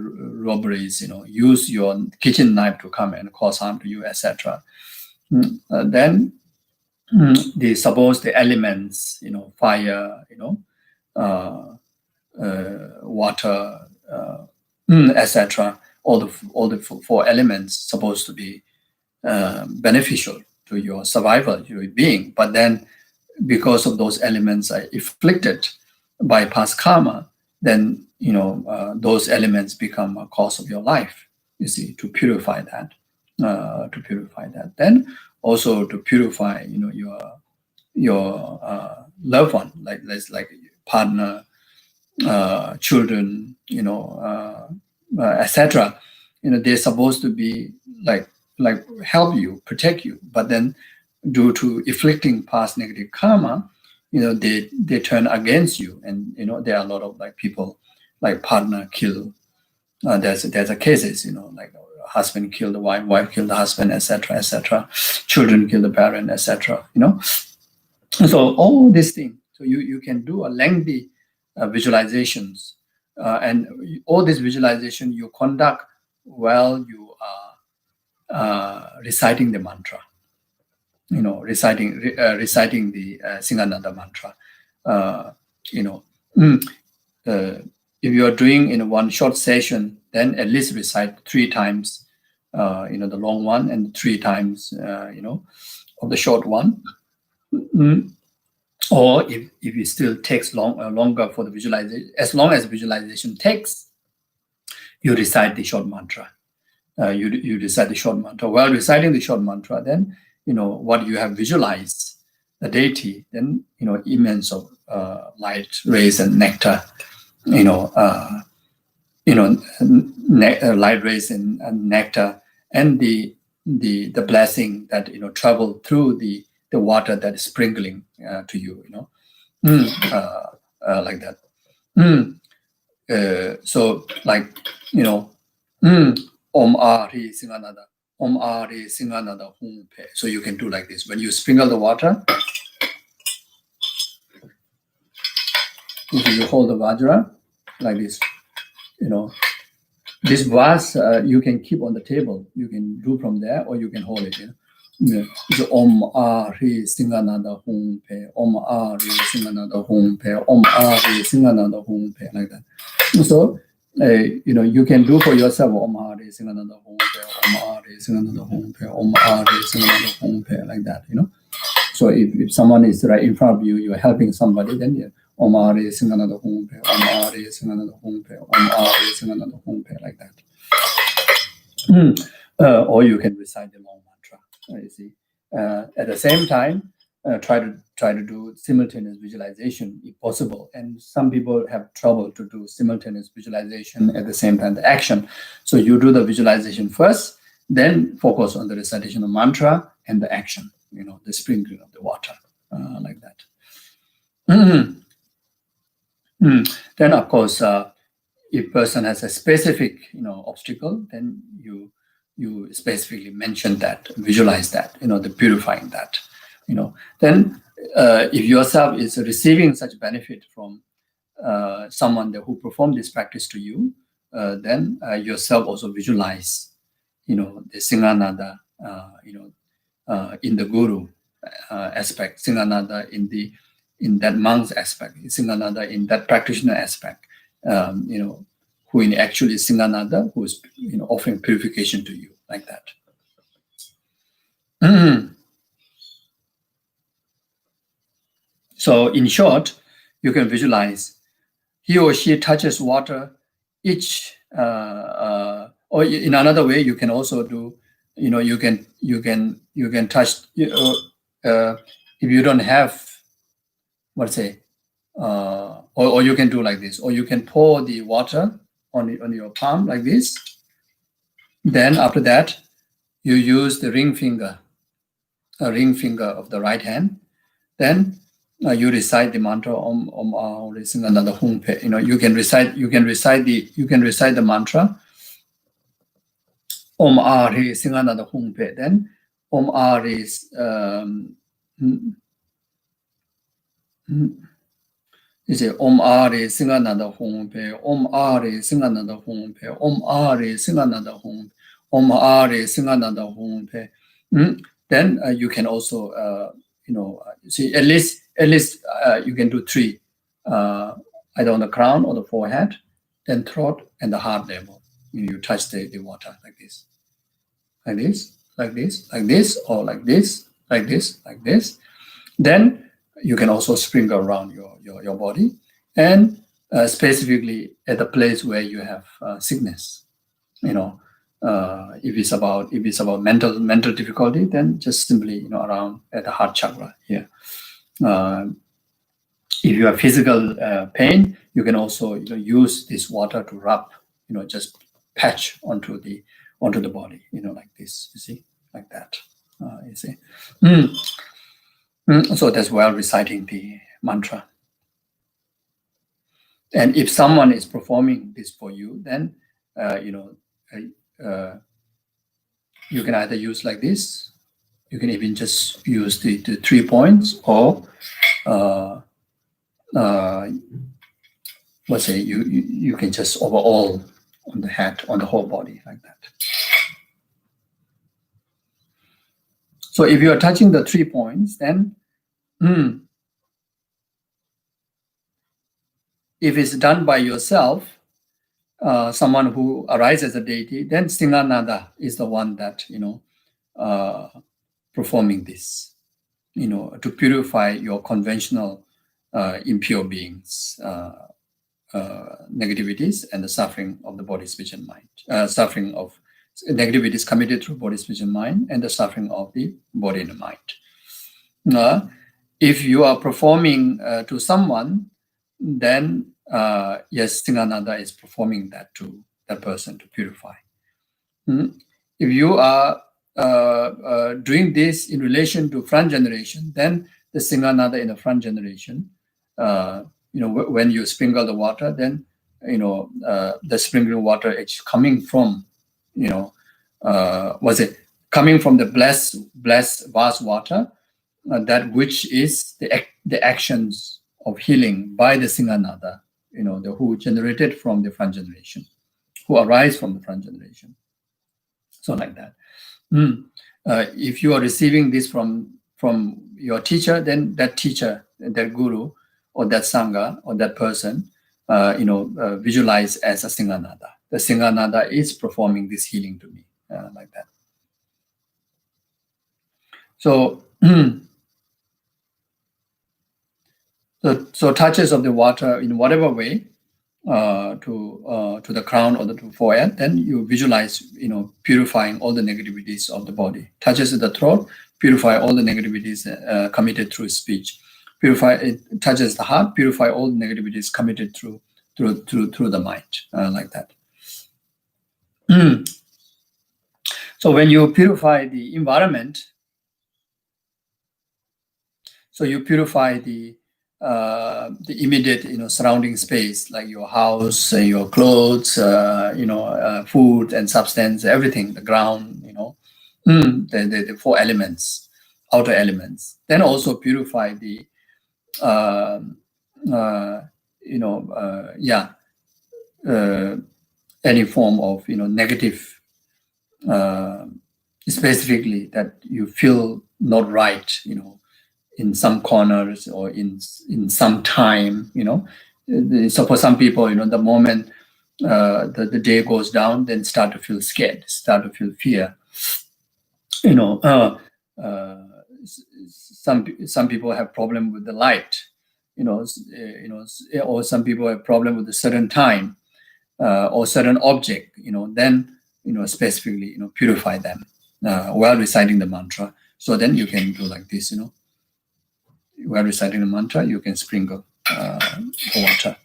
robberies, use your kitchen knife to come and cause harm to you, etc. Then suppose the elements, fire, water, etc. All the four elements supposed to be beneficial to your survival, your being. But then, because of those elements are afflicted by past karma, then those elements become a cause of your life. You see, to purify that, Then also to purify, your loved one, like partner, children, etc. They're supposed to be like help you, protect you, but then due to afflicting past negative karma, they turn against you, and there are a lot of people like partner kill. There's a cases, like husband kill the wife, wife kill the husband, etc. Children kill the parent, etc. So all these things. So you can do a lengthy visualizations, and all this visualization you conduct while you are reciting the mantra. Reciting the Singhanada mantra. If you are doing in one short session, then at least recite 3 times, the long one, and 3 times, of the short one. Or if it still takes longer for the visualization, as long as visualization takes, you recite the short mantra. You recite the short mantra. While reciting the short mantra, then what you have visualized, the deity, then immense of light, rays, and nectar. Light, rays, and nectar, and the blessing that travel through the water that is sprinkling to you. Like that. So like Om Ari Singhanada. Om Ari Singhanada Hum Pe. So you can do like this. When you sprinkle the water, you hold the vajra like this. This vase you can keep on the table. You can do from there, or you can hold it. It's Om Ari Singhanada Hum Pe. Om Ari Singhanada Hum Pe. Om Ari Singhanada Hum Pe. Like that. So you can do for yourself Om Ari Singhanada Hum Pe. Om Ari Singhanada Hum Pe. Om Ari Singhanada Hum Pe. Like that. So if someone is right in front of you, you're helping somebody, then Om Ari Singhanada Hum Pe. Om Ari Singhanada Hum Pe. Om Ari Singhanada Hum Pe. Like that. Or you can recite the long mantra. You see. At the same time, try to do simultaneous visualization if possible. And some people have trouble to do simultaneous visualization at the same time the action. So you do the visualization first, then focus on the recitation of mantra and the action. The sprinkling of the water, like that. Then of course, if person has a specific obstacle, then you specifically mention that, visualize that, the purifying that. Then if yourself is receiving such benefit from someone who performed this practice to you, then yourself also visualize, the Singhanada, in the guru aspect, Singhanada in that monk's aspect, Singhanada in that practitioner aspect, who in actually is Singhanada, who is offering purification to you, like that. So in short, you can visualize he or she touches water each, or in another way, you can also do, you can touch, if you don't have, let's say, or you can do like this, or you can pour the water on your palm like this. Then after that, you use the ring finger of the right hand. Then you recite the mantra Om Ahuri Singhanada Hum Pe. You can recite the mantra Om Ahuri Singhanada Hum Pe. Then Om Ahuri you say Om Ahuri Singhanada Hum Pe. Om Ahuri Singhanada Hum Pe. Om Ahuri Singhanada Hum Pe. Om Ahuri Singhanada Hum Pe. then you can also see at least you can do 3, either on the crown or the forehead, then throat and the heart level. You touch the water like this, like this, like this, like this, or like this, like this, like this. Then you can also sprinkle around your body, and specifically at the place where you have sickness. If it's about mental difficulty, then just simply around at the heart chakra here. If you have physical pain, you can also use this water to rub, just patch onto the body, like this. You see, like that. You see. So that's while reciting the mantra. And if someone is performing this for you, then you can either use like this. You can even just use the 3 points, or let's say you can just overall on the head, on the whole body, like that. So if you are touching the 3 points, then if it's done by yourself, someone who arises as a deity, then Singhanada is the one that performing this, to purify your conventional impure beings, negativities, and the suffering of the body, speech, and mind. Suffering of negativities committed through body, speech, and mind, and the suffering of the body and the mind. If you are performing to someone, then yes, Singhanada is performing that to that person to purify. If you are doing this in relation to front generation, then the Singhanada in the front generation, when you sprinkle the water, then the sprinkling water is coming from, coming from the blessed vast water, that which is the actions of healing by the Singhanada, who generated from the front generation, who arise from the front generation. So like that. If you are receiving this from your teacher, then that teacher, that guru, or that sangha, or that person, visualize as a Singhanada. The Singhanada is performing this healing to me, like that. So, so touches of the water in whatever way to the crown or the forehead, then you visualize, purifying all the negativities of the body. Touches the throat, purify all the negativities committed through speech. It touches the heart, purify all the negativities committed through the mind, like that. So when you purify the environment, so you purify the immediate, surrounding space, like your house, your clothes, food and substance, everything, the ground, the 4 elements, outer elements. Then also purify the, any form of, negative, specifically that you feel not right, in some corners or in some time, So for some people, the moment the day goes down, then start to feel scared, start to feel fear. Some people have problem with the light, or some people have problem with a certain time or certain object, then specifically purify them while reciting the mantra. So then you can do like this, while reciting the mantra, you can sprinkle water.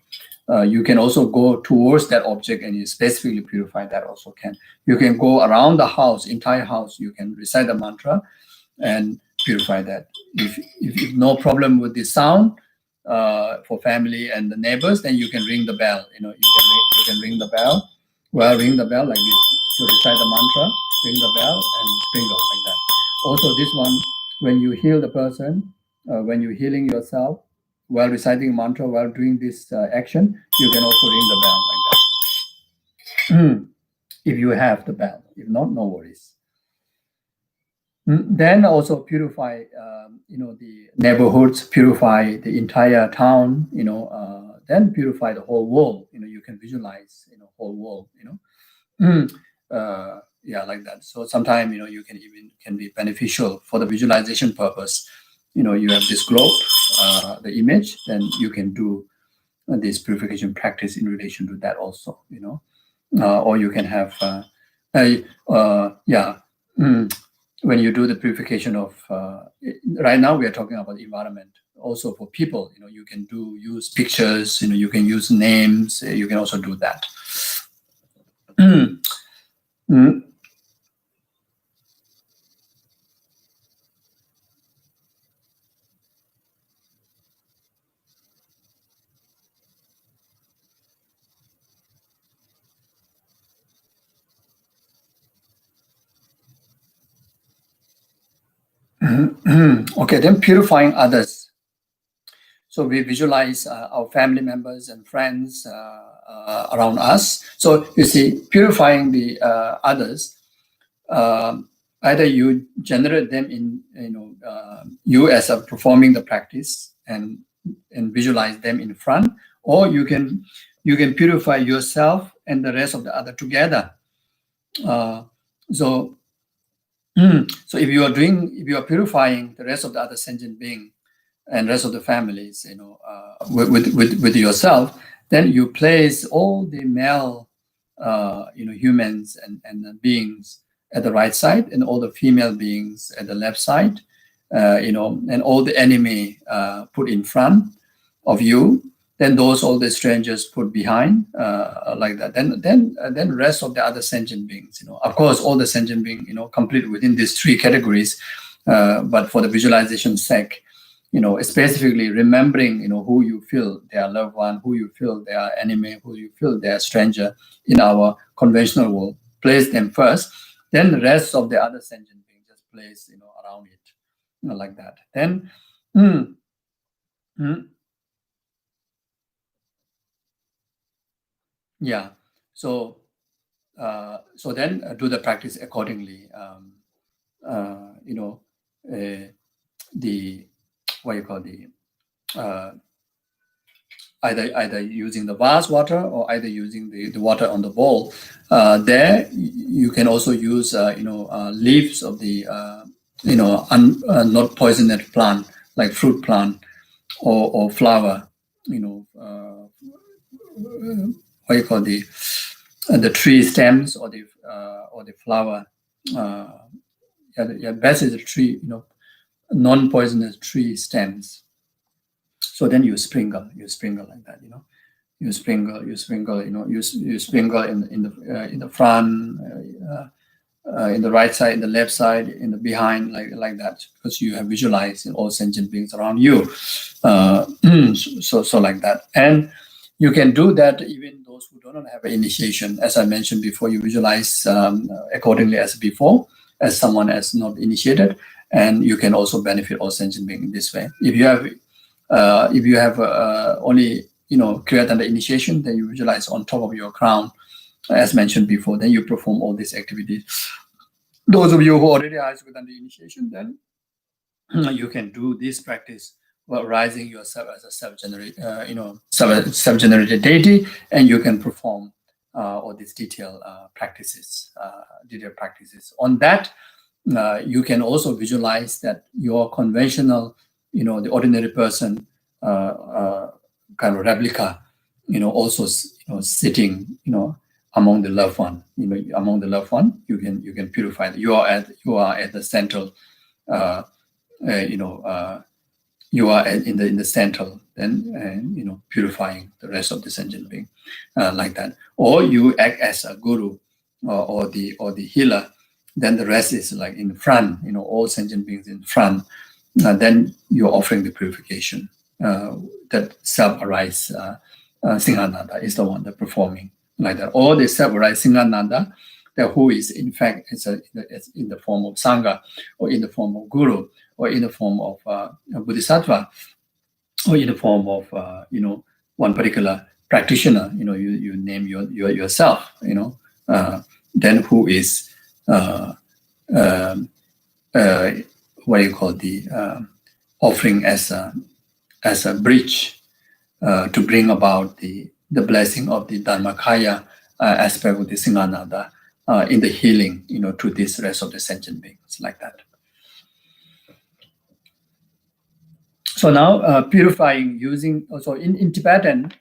You can also go towards that object and you specifically purify that also can. You can go around the house, entire house, you can recite the mantra and purify that. If no problem with the sound for family and the neighbors, then you can ring the bell. You can ring the bell. Well, ring the bell like this. You recite the mantra, ring the bell, and sprinkle like that. Also, this one, when you heal the person, when you're healing yourself, while reciting mantra, while doing this action, you can also ring the bell like that. If you have the bell. If not, no worries. Then also purify, the neighborhoods, purify the entire town, then purify the whole world. You can visualize, whole world, yeah, like that. So sometimes, you can be beneficial for the visualization purpose. You have this globe, the image, then you can do this purification practice in relation to that also, or you can have, yeah. When you do the purification of, right now we are talking about environment. Also for people, you can use pictures, you can use names, you can also do that. Mm. Okay, then purifying others. So we visualize our family members and friends around us. So you see, purifying the others, either you generate them in, you as a performing the practice and visualize them in front, or you can purify yourself and the rest of the other together. So if you are purifying the rest of the other sentient being and rest of the families, with yourself, then you place all the male, humans and beings at the right side, and all the female beings at the left side, and all the enemy put in front of you. Then all the strangers put behind, like that. Then rest of the other sentient beings. Of course, all the sentient beings, complete within these three categories. But for the visualization sake, specifically remembering, who you feel their loved one, who you feel their enemy, who you feel their stranger in our conventional world. Place them first, then the rest of the other sentient beings just place, around it, like that. Then, mm, mm, yeah. So, then do the practice accordingly. The what you call the either using the vase water or either using the water on the bowl. There you can also use leaves of the not poisonous plant like fruit plant or flower. What you call the tree stems or the flower. Best is the tree, non-poisonous tree stems. So then you sprinkle like that, you sprinkle, you sprinkle in the front, in the right side, in the left side, in the behind, like that, because you have visualized all sentient beings around you. So like that, and you can do that even those who do not have an initiation. As I mentioned before, you visualize accordingly as before, as someone as not initiated, and you can also benefit all sentient beings in this way. If you have only create under initiation, then you visualize on top of your crown, as mentioned before. Then you perform all these activities. Those of you who already are with under initiation, then you can do this practice while rising yourself as a self-generated deity, and you can perform all these detailed practices. On that, you can also visualize that your conventional, the ordinary person, kind of replica, also sitting, among the loved one, you can purify. You are at the central, you are in the central, then purifying the rest of the sentient being, like that. Or you act as a guru or the healer. Then the rest is like in front, all sentient beings in front. Then you're offering the purification. That self-arise Singhanada is the one that performing like that. Or the self-arise Singhanada, that who is in fact is in the form of Sangha, or in the form of Guru, or in the form of Bodhisattva, or in the form of one particular practitioner. You name yourself. Then who is what do you call the offering as a bridge to bring about the blessing of the Dharmakaya aspect of the Singhanada in the healing, to this rest of the sentient beings, like that. So now purifying using also in Tibetan.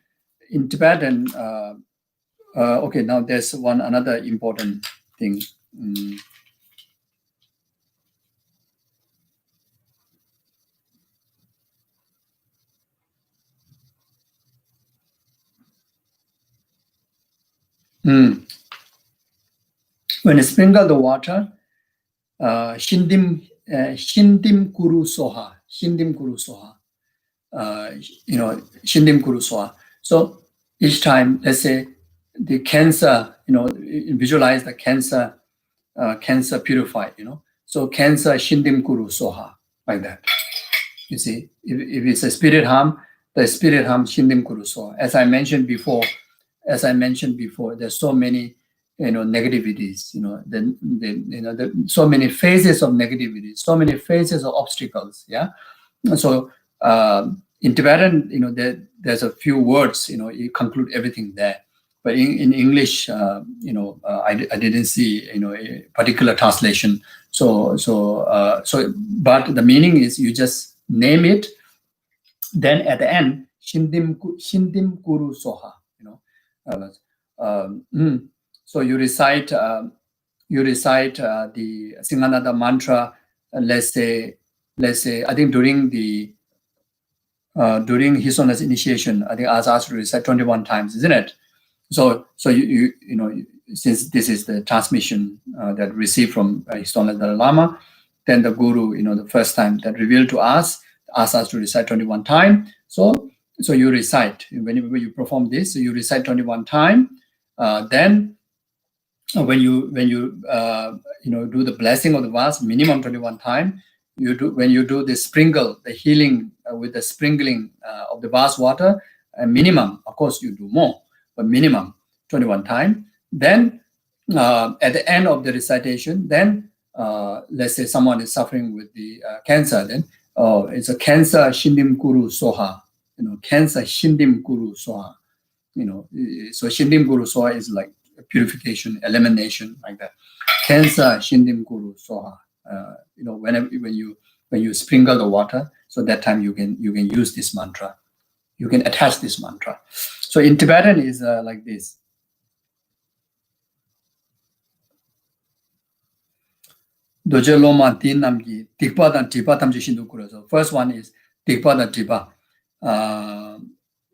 Okay, now there's another important thing. When you sprinkle the water, shindim kuru soha, shindim kuru soha, shindim kuru soha. So each time, let's say the cancer, visualize the cancer purified, So cancer shindim kuru soha, like that. You see, if it's a spirit harm, the spirit harm shindim kuru soha. As I mentioned before, there's so many negativities, so many phases of negativity, so many phases of obstacles. Yeah. So in Tibetan, there's a few words, you conclude everything there. But in English, I didn't see a particular translation. So but the meaning is you just name it. Then at the end, shindim kuru soha. So you recite the Singhanada mantra. Let's say I think during His Honor's initiation, I think I was asked to recite 21 times, isn't it? So you since this is the transmission that received from His Honor Dalai Lama, then the Guru, the first time that revealed to us, asked us to recite 21 times. So you recite whenever you perform this. So you recite 21 times. Then when you do the blessing of the vase, minimum 21 times. When you do the sprinkle, the healing with the sprinkling of the vase water, minimum, of course you do more, but minimum 21 times. Then at the end of the recitation, then let's say someone is suffering with the cancer, then it's a cancer shindim kuru soha, cancer shindim kuru soha, so shindim kuru soha is like purification, elimination, like that. Cancer shindim kuru soha, when you sprinkle the water, so that time you can use this mantra, you can attach this mantra. So in Tibetan is like this. Doje loma tin namgi tikpa dan tipa tamji shindu kuro. So first one is tikpa dan tipa.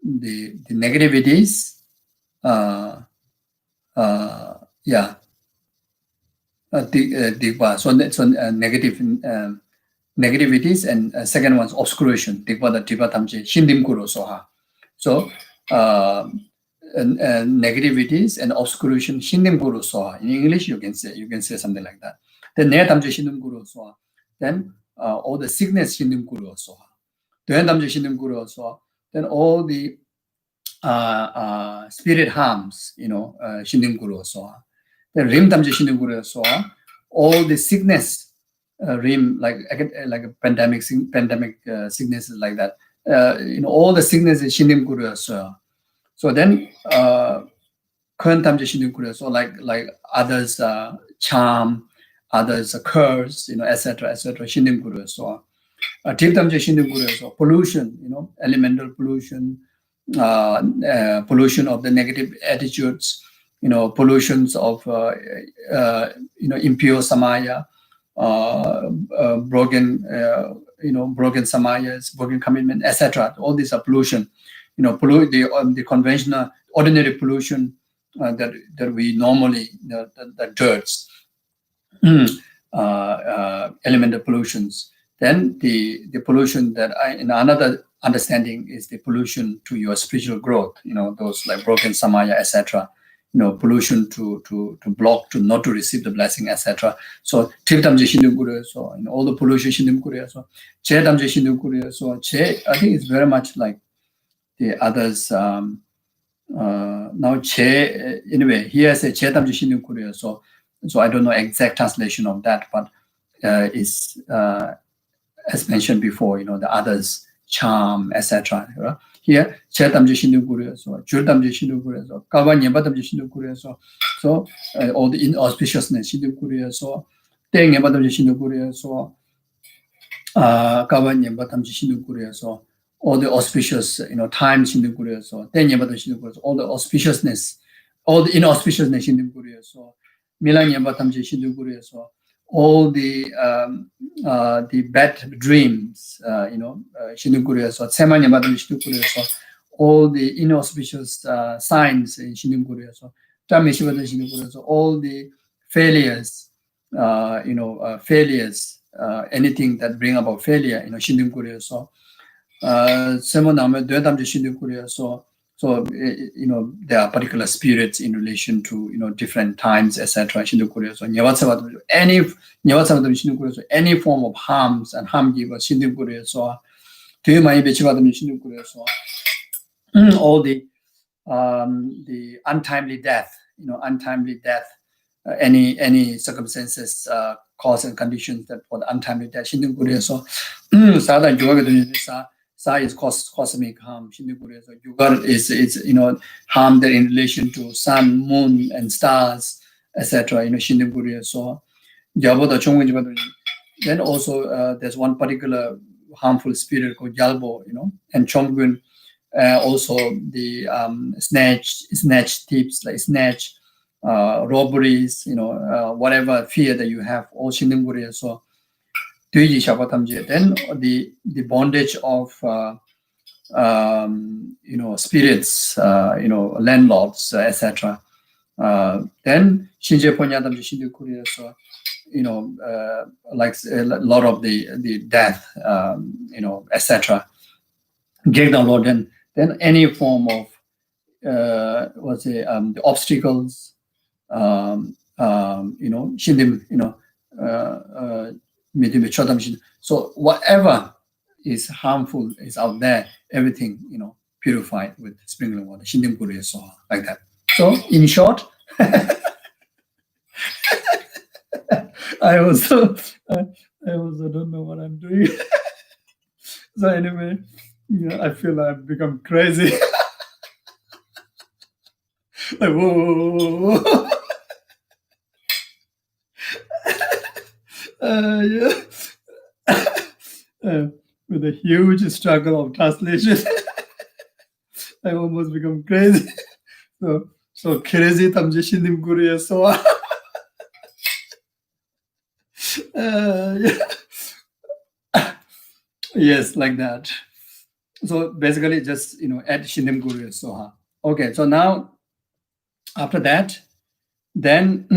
The negativities, tikpa. So negativities, and second one is obscuration. Tikpa dan tipa tamji shindim kuro soha. So negativities and obscuration shindim kuro soha. In English, you can say something like that. Then ne tamje shindim kuro soha. Then all the sickness shindim kuro soha. Then tamje shindim kuro soha. Then all the spirit harms, shindim kuro soha. Then rim tamje shindim kuro soha. All the sickness rim, like a pandemic sicknesses like that. All the sicknesses shindim kuro soha. So then current tamje shindim kuro, so like others charm, others curse, etc. Shindim kuru. So, tamje shindim kuru. So pollution, elemental pollution, pollution of the negative attitudes, pollutions of impure samaya, broken samayas, broken commitment, etc. All these are pollution. The conventional, ordinary pollution that we normally, the dirts. Elemental pollutions. Then the pollution that in another understanding is the pollution to your spiritual growth. Those like broken samaya, etc. Pollution to block, to not to receive the blessing, etc. So tamje shindim kuru. So all the pollution shindim kuru. So che tamje shindim kuru. So che, I think it's very much like the others. Now che, anyway, here I say che tamje shindim kuru. So I don't know exact translation of that, but is as mentioned before, the others charm, etc. Here, chetamje shindu kuryoso, jurdamje shindu kuryoso, kawanyebadamje shindu kuryoso. So all the inauspiciousness shindu kuryoso, tengebadamje shindu kuryoso, kawanyebadamje shindu kuryoso. All the auspicious, time shindu kuryoso, tengebadamje shindu kuryoso. All the auspiciousness, all the inauspiciousness shindu kuryoso, milanyebadamje shindu kuryoso. All the bad dreams, Shindukuryoso, Semanyabadam Shindukuryoso, all the inauspicious signs in Shindukuryoso, Tamishibadam Shindukuryoso, all the failures, anything that bring about failure, Shindukuryoso, Semoname Dodamji Shindukuryoso. So, there are particular spirits in relation to, different times, etc. So, any form of harms and harm givers, so, all the untimely death, any circumstances, cause and conditions that for the untimely death, so, Sa is cosmic harm. Yugar is harm that in relation to sun, moon, and stars, etc. So then also there's one particular harmful spirit called Yalbo, and Chonggun, also the snatch thieves, like snatch, robberies, whatever fear that you have, all Shindungurya. So then the bondage of spirits, landlords, etc. Then Shinje Ponyadam Shindukuriya, so like a lot of the death, etc. Get down Lord, then any form of the obstacles, Shindim, so whatever is harmful is out there, everything, purified with sprinkling water, Shindim Kuriya, so like that. So in short, I also don't know what I'm doing. So anyway, I feel I've become crazy. Like, whoa. With a huge struggle of translation, I almost become crazy. So crazy tamje shindim kuriya, so yes, like that. So basically just add shindim kuriya soha. Okay, so now after that, then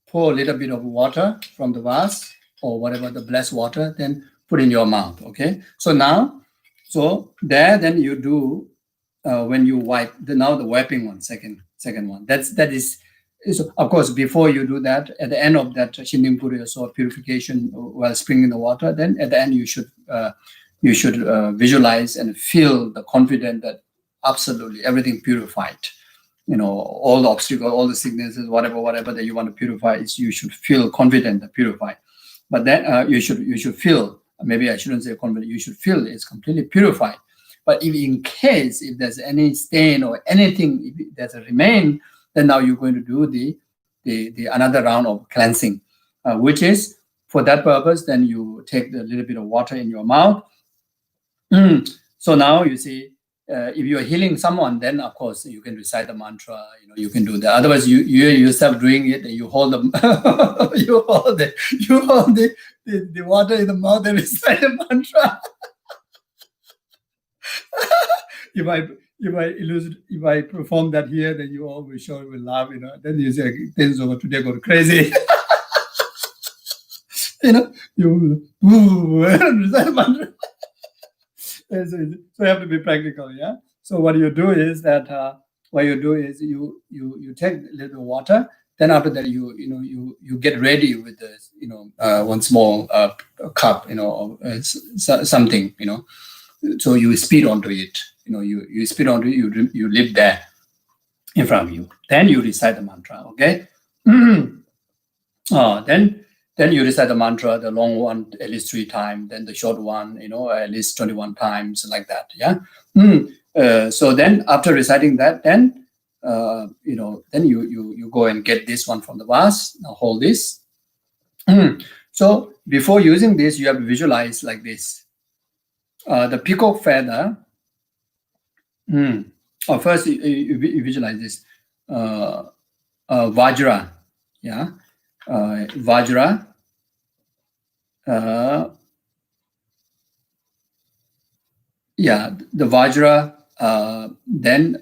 pour a little bit of water from the vase or whatever, the blessed water, then put in your mouth. Okay, so now, then you do when you wipe. Now the wiping one, second one. That is. So of course, before you do that, at the end of that Shindim Puriya, so purification while sprinkling the water, then at the end you should visualize and feel the confidence that absolutely everything purified. All the obstacles, all the sicknesses, whatever that you want to purify, you should feel confident that purified. But then you should feel, maybe I shouldn't say confident, you should feel it's completely purified. But if there's any stain or anything, if there's a remain, then now you're going to do the another round of cleansing, which is for that purpose. Then you take a little bit of water in your mouth. So now you see, if you are healing someone, then of course you can recite the mantra. You can do that. Otherwise, you yourself doing it, and you hold the the water in the mouth and recite the mantra. If I perform that here, then you all will sure will laugh. Then you say things over today go crazy. You recite the mantra. So you have to be practical, yeah. So what you do is you take a little water. Then after that you get ready with this one small cup something So you spit onto it. You spit onto it. You live there. in front of you. Then you recite the mantra, okay? Then you recite the mantra, the long one at least 3 times, then the short one, at least 21 times, like that. Yeah. So then after reciting that, then then you go and get this one from the vase. Now hold this. So before using this, you have to visualize like this. The peacock feather. First you visualize this. Vajra. Yeah. Vajra. Yeah, the Vajra then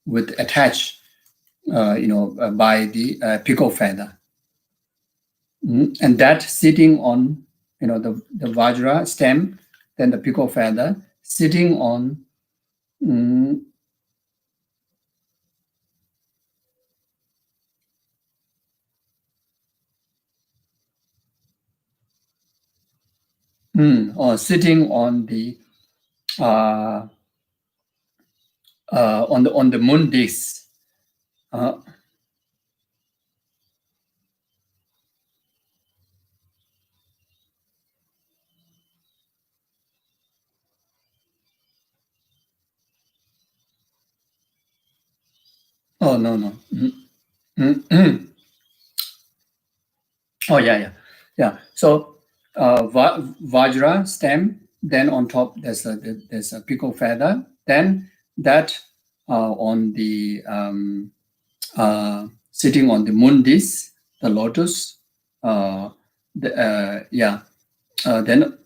with attached, by the peacock feather, and that sitting on, the Vajra stem, then the peacock feather sitting on. Or sitting on the on the moon disk. Oh no. Oh yeah. So Vajra stem, then on top there's a peacock feather, then that on the sitting on the moon disk, the lotus, then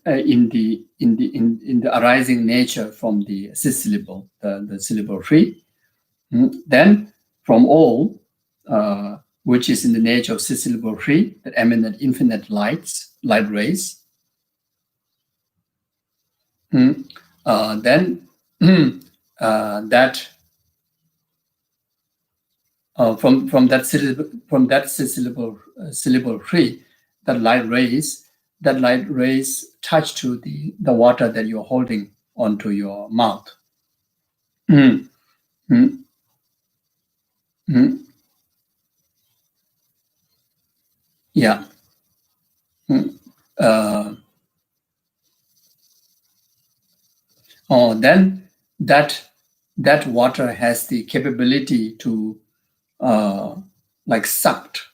in the arising nature from the sixth syllable, the syllable free, then from all, which is in the nature of sixth syllable free, that emanate infinite light rays. Then that from that syllable free, that light rays touch to the water that you're holding onto your mouth. Yeah. Then that water has the capability to like sucked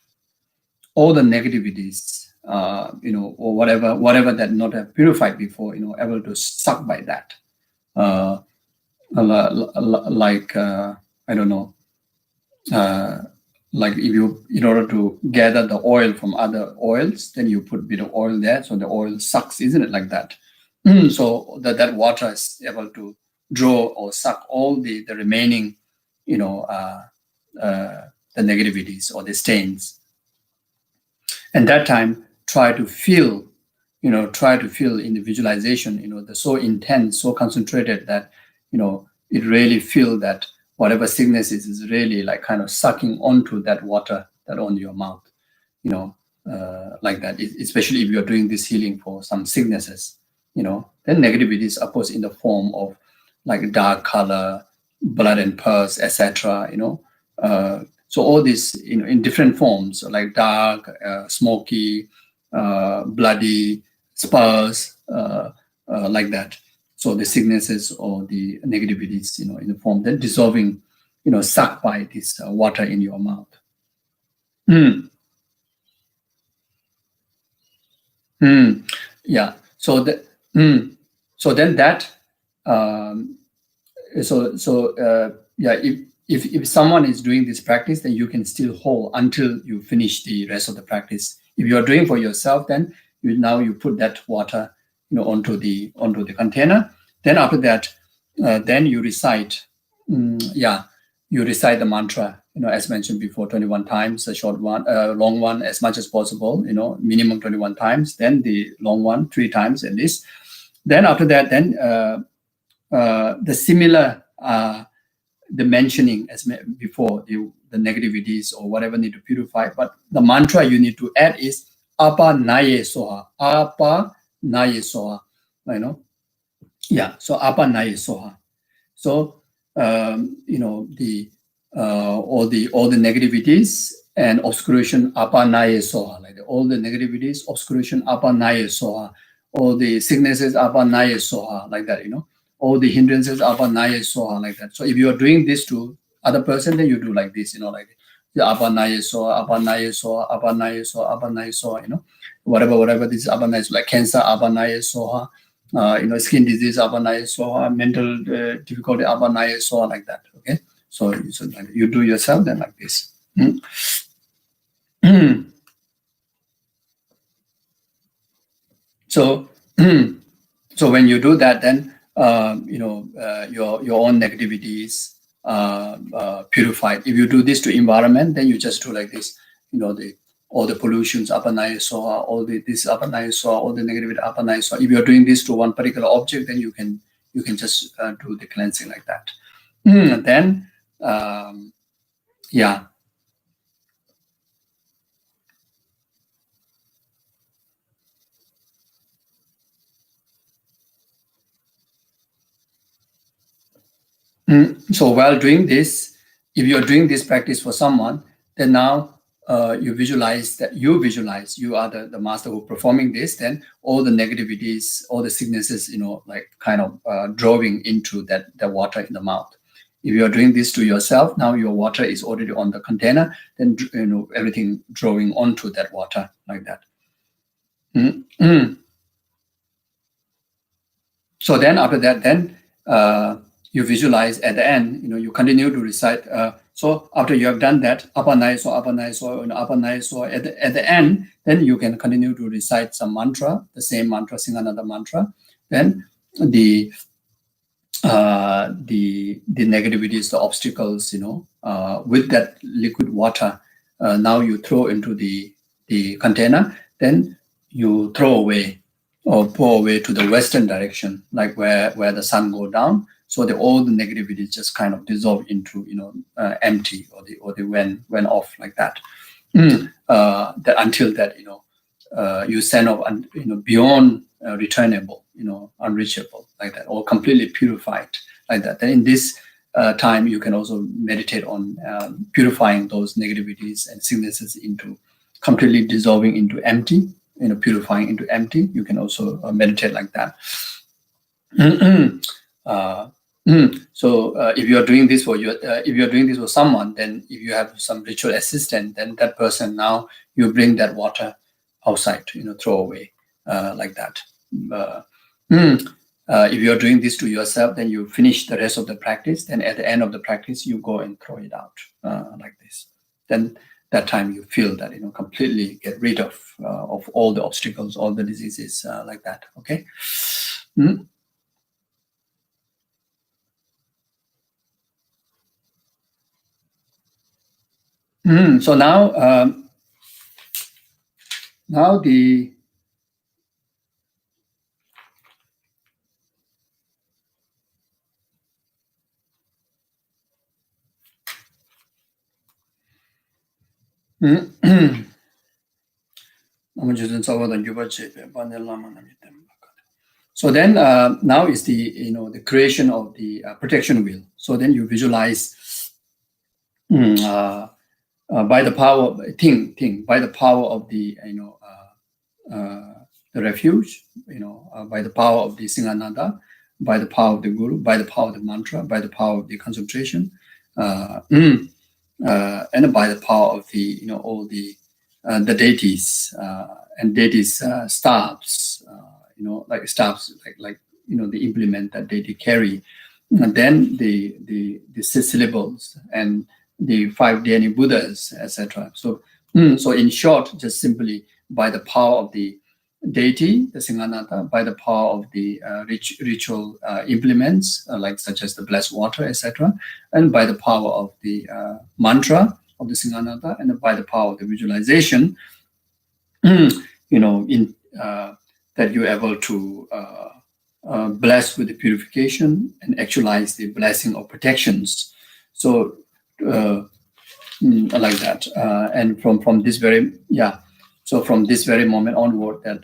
all the negativities, or whatever that not have purified before, able to suck by that. Like I don't know, like if you, in order to gather the oil from other oils, then you put a bit of oil there, so the oil sucks, isn't it, like that? So that water is able to draw or suck all the remaining, the negativities or the stains. And that time, try to feel in the visualization, the so intense, so concentrated that, it really feel that whatever sickness is really like kind of sucking onto that water that on your mouth, like that. Especially if you're doing this healing for some sicknesses, then negativity is of course in the form of like dark color, blood and pus, etc. So all this, in different forms, like dark, smoky, bloody, spurs, like that. So the sicknesses or the negativities, in the form that dissolving, sucked by this water in your mouth. Yeah. So so then that. If someone is doing this practice, then you can still hold until you finish the rest of the practice. If you are doing for yourself, then you put that water, onto the container. Then after that, then you recite. You recite the mantra, as mentioned before, 21 times, a short one, long one as much as possible, minimum 21 times, then the long one 3 times at least. Then after that, then the similar, the mentioning as before, the negativities or whatever need to purify, but the mantra you need to add is apa naye soha, apa naye soha, so apa naye soha. So all the negativities and obscuration apanaye soha, like all the negativities, obscuration apanaye soha, all the sicknesses apanaye soha, like that, all the hindrances apanaye soha, like that. So if you are doing this to other person, then you do like this, like the apanaye soha, apanaye soha, apanaye soha, apanaye soha, whatever this apanaye, like cancer apanaye soha, skin disease apanaye soha, mental difficulty apanaye soha, like that. Okay, so like you do yourself, then like this. So so when you do that, then your own negativities purified. If you do this to environment, then you just do like this. All the pollutions apanaye soha, all this apanaye soha, all the negativity apanaye soha. If you are doing this to one particular object, then you can just do the cleansing like that. And then yeah. So while doing this, if you're doing this practice for someone, then now you visualize you are the master who performing this, then all the negativities, all the sicknesses, like kind of drawing into the water in the mouth. If you are doing this to yourself, now your water is already on the container, then everything drawing onto that water like that. So then after that, then you visualize at the end, you continue to recite. So after you have done that, apanaye so, at the end, then you can continue to recite some mantra, the same mantra, Singhanada mantra. Then the negativities, the obstacles, with that liquid water, now you throw into the container, then you throw away or pour away to the western direction, like where the sun go down, so that all the negativity just kind of dissolve into empty, or they went off like that. That until that you send off beyond returnable, unreachable, like that, or completely purified like that. Then in this time you can also meditate on purifying those negativities and sicknesses into completely dissolving into empty, purifying into empty. You can also meditate like that. So if you are doing this for someone, then if you have some ritual assistant, then that person, now you bring that water outside, throw away like that. If you are doing this to yourself, then you finish the rest of the practice. Then at the end of the practice, you go and throw it out like this. Then that time you feel that completely get rid of all the obstacles, all the diseases like that. Okay. So now the so then now is the the creation of the protection wheel. So then you visualize by the power of by the power of the the refuge, by the power of the Singhanada, by the power of the Guru, by the power of the mantra, by the power of the concentration, and by the power of the all the deities and deities staffs, like staffs, like the implement that deity carry, and then the syllables and the 5 Dhyani Buddhas, etc. So in short, just simply by the power of the deity, the Singhanada, by the power of the ritual implements, like such as the blessed water, etc., and by the power of the mantra of the Singhanada, and by the power of the visualization, in that you're able to bless with the purification and actualize the blessing of protections. So like that, and from this very so from this very moment onward, that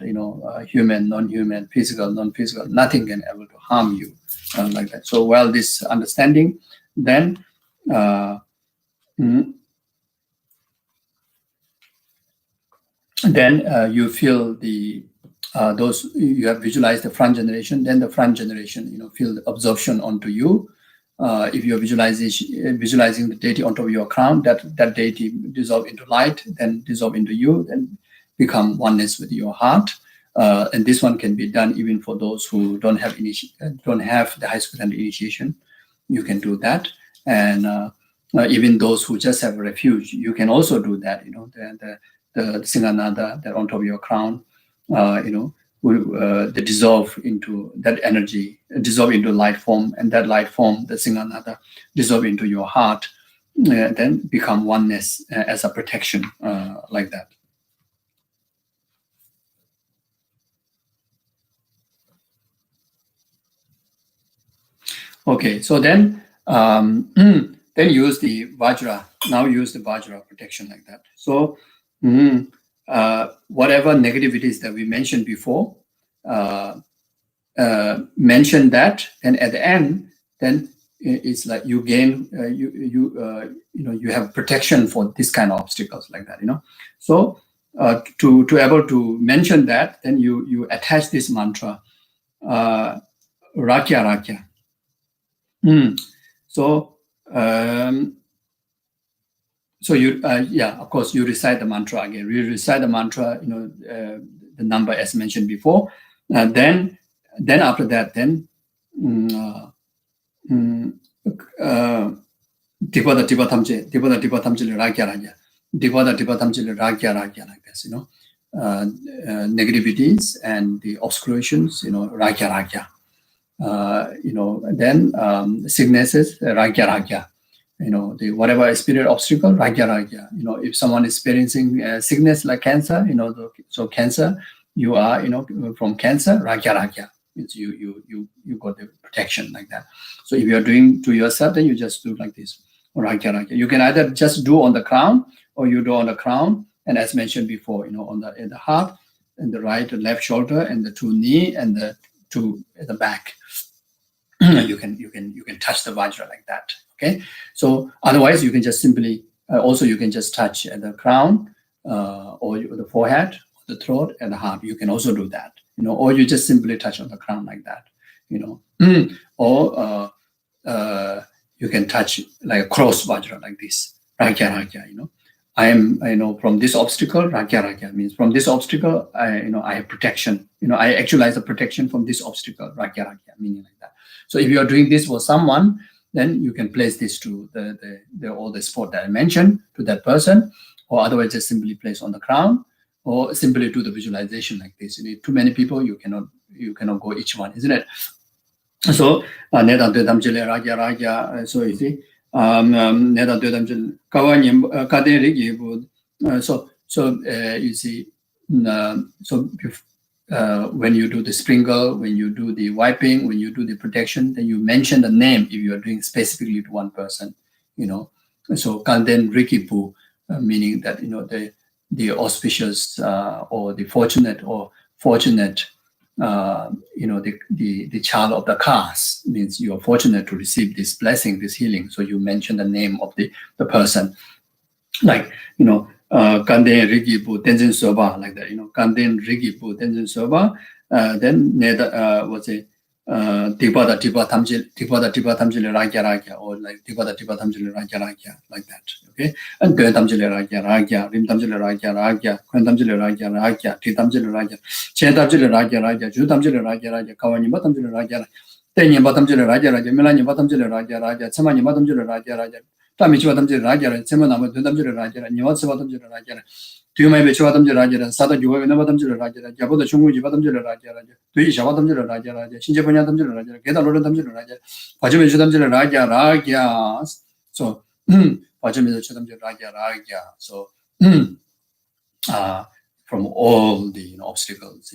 human, non-human, physical, non-physical, nothing can able to harm you like that. So while this understanding, Then you feel the those you have visualized the front generation. Then the front generation, feel the absorption onto you. If you're visualizing the deity on top of your crown, that deity dissolve into light, then dissolve into you, then become oneness with your heart. And this one can be done even for those who don't have the high school and initiation. You can do that, and even those who just have refuge, you can also do that. The Singhanada that on top of your crown, will they dissolve into that energy, dissolve into light form, and that light form, the Singhanada, dissolve into your heart, then become oneness as a protection, like that. Okay, so then use the Vajra. Now use the Vajra protection like that. So whatever negativities that we mentioned before, mention that, and at the end, then it's like you gain, you have protection for this kind of obstacles like that. So to able to mention that, then you attach this mantra, Rakya Rakya. So you, of course, you recite the mantra again. You recite the mantra, the number as mentioned before. Then after that, then Tipada Tipatamche Rakya Rakya. Tipada Tipatamche Rakya Rakya, like this, negativities and the obscurations, Rakya Rakya. Then sicknesses, Rakya Rakya. Whatever spirit obstacle, Rakya Rakya. If someone is experiencing sickness like cancer, so cancer, you are, from cancer, Rakya Rakya. It's you got the protection like that. So if you are doing to yourself, then you just do like this, Rakya Rakya. You can either just do on the crown, or you do on the crown, and as mentioned before, in the heart, and the right and left shoulder, and the two knee, and the two at the back. You can touch the Vajra like that. Okay, so otherwise you can just simply also you can just touch at the crown, or the forehead, the throat, and the heart. You can also do that, or you just simply touch on the crown like that, or you can touch like a cross Vajra like this, Rakya Rakya. I am, from this obstacle, Rakya Rakya means from this obstacle, I have protection. I actualize a protection from this obstacle, Rakya Rakya, meaning like that. So if you are doing this for someone, then you can place this to all the spot that I mentioned to that person, or otherwise just simply place on the crown, or simply do the visualization like this. Too many people, you cannot go each one, isn't it? So so you see, you see, when you do the sprinkle, when you do the wiping, when you do the protection, then you mention the name if you are doing specifically to one person, So Kanden Rikipu, meaning that the auspicious or the fortunate the child of the cast, means you are fortunate to receive this blessing, this healing. So you mention the name of the person, like Kanden Rikipu Tenzin Soba, like that. Kanden Rikipu Tenzin Soba. Then what's it? Tipada Tamjil Rakya Rakya, or like Tipada Tamjil Rakya Rakya, like that. Okay, and Gön Tamjil Rakya Rakya, Rim Tamjil Rakya Rakya, Kön Tamjil Rakya Rakya, Ti Tamjil Rakya, Chen Tamjil Rakya Rakya, Ju Tamjil Rakya Rakya, Kawani Batamjil Rakya, Tenyi Batamjil Rakya Rakya, Milani Batamjil Rakya Rakya, Samani Batamjil Rakya Rakya, Tamichi Batamjil Rakya Rakya, Semanama Tamjil Rakya, Niwatsa Batamjil Rakya. Do you maybe Chavatamjil Raja, Sada Juva, Navatamjil Raja, Yabuda Chungu, Batamjil Raja, do you Shavatamjil Raja, Shinjapanyatamjil Raja, Kedarotamjil Raja, Pajamitamjil Raja, Raja, so Pajamitamjil Raja, Raja, so from all the obstacles,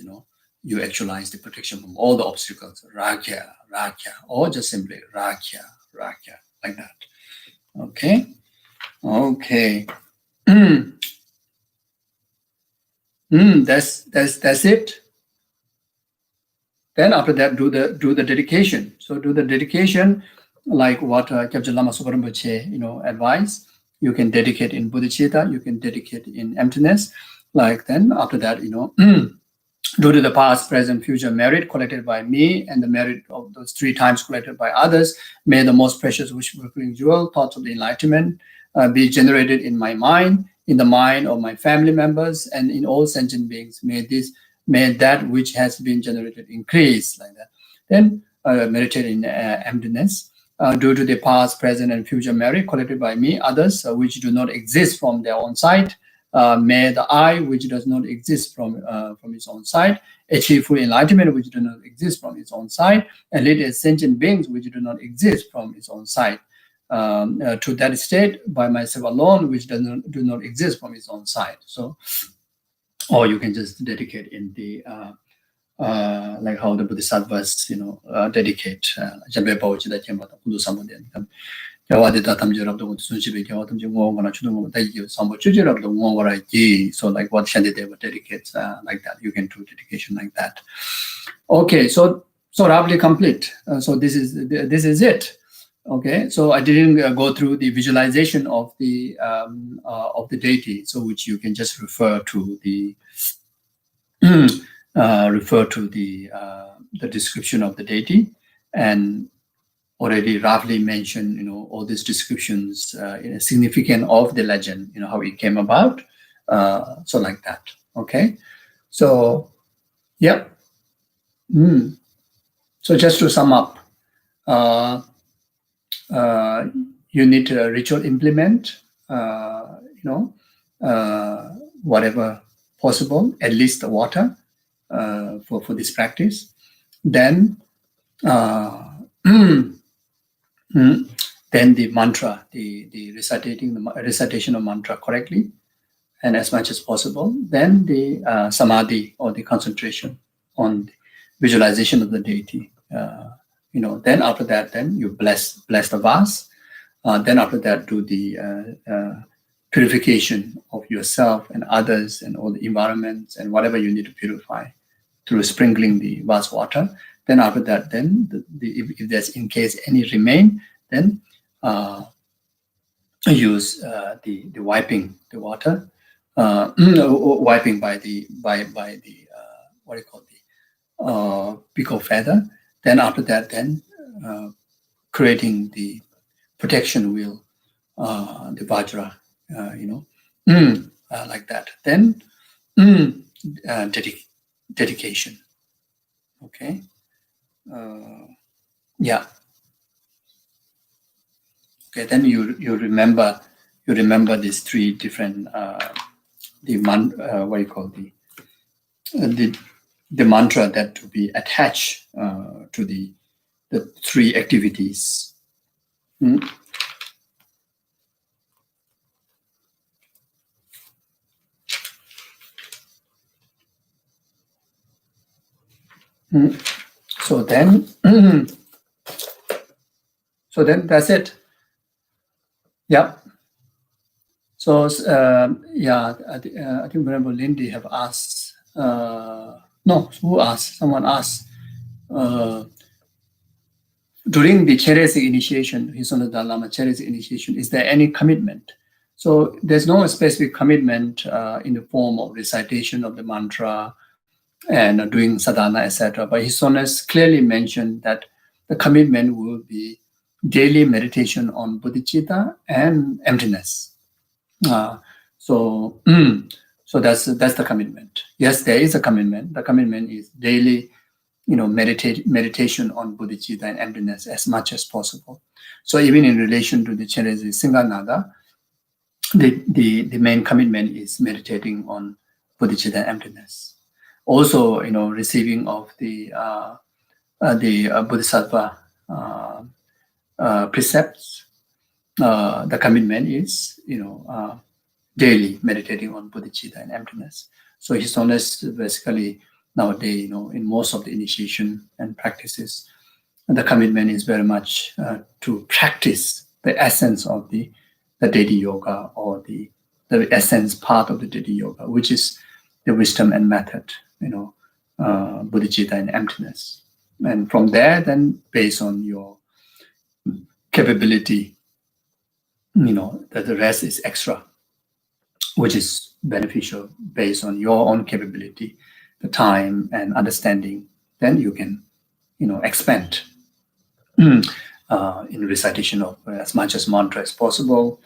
you actualize the protection from all the obstacles, Raja, Raja, or just simply Raja, Raja, like that. Okay, okay. That's it. Then after that, do the dedication. So do the dedication. like what Kyabje Lama Sopa Rinpoche, advised. You can dedicate in bodhicitta, you can dedicate in emptiness. Like then after that, due to the past, present, future merit collected by me and the merit of those 3 times collected by others, may the most precious wishful jewel, thoughts of the enlightenment, be generated in my mind, in the mind of my family members, and in all sentient beings. May that which has been generated increase, like that. Then meditate in emptiness. Due to the past, present, and future merit collected by me, others which do not exist from their own side, may the I, which does not exist from its own side, achieve full enlightenment, which do not exist from its own side, and lead as sentient beings, which do not exist from its own side, to that state by myself alone, which do not exist from its own side. So, or you can just dedicate in the like how the Bodhisattvas, dedicate. So like what Shantideva dedicates, like that. You can do dedication like that. Okay, so roughly complete. So this is it. Okay, so I didn't go through the visualization of the deity, so which you can just refer to the the description of the deity, and already roughly mentioned, all these descriptions, significant of the legend, how it came about, so like that. Okay, so yep. So just to sum up, you need to ritual implement, whatever possible, at least the water for this practice. Then then the mantra, the recitation of mantra correctly and as much as possible. Then the samadhi, or the concentration on the visualization of the deity. Then after that, then you bless the vase. Then after that, do the purification of yourself and others and all the environments and whatever you need to purify through sprinkling the vase water. Then after that, then if there's in case any remain, then use the wiping the water, wiping by the what do you call the pico feather. Then after that, then creating the protection wheel, the vajra, like that. Then dedication. Okay. Yeah. Okay. Then you remember these 3 different what do you call the mantra that to be attached to the 3 activities. So then that's it. Yeah. So I think remember Lindy have asked. No, who asked? Someone asked. During the Cheresi initiation, Hisonada Lama Cheresi initiation, is there any commitment? So there's no specific commitment in the form of recitation of the mantra and doing sadhana, etc. But His Holiness clearly mentioned that the commitment will be daily meditation on bodhicitta and emptiness. So that's the commitment. Yes, there is a commitment. The commitment is daily, meditation on bodhicitta and emptiness as much as possible. So even in relation to the Cheresi Singhanada, the main commitment is meditating on bodhicitta and emptiness. Also, receiving of the Bodhisattva precepts. The commitment is, daily meditating on bodhicitta and emptiness. So His Holiness basically nowadays, in most of the initiation and practices, the commitment is very much to practice the essence of the deity yoga, or the essence part of the deity yoga, which is the wisdom and method, bodhicitta and emptiness. And from there, then based on your capability, that the rest is extra, which is beneficial based on your own capability, the time and understanding. Then you can, expand in recitation of as much as mantra as possible,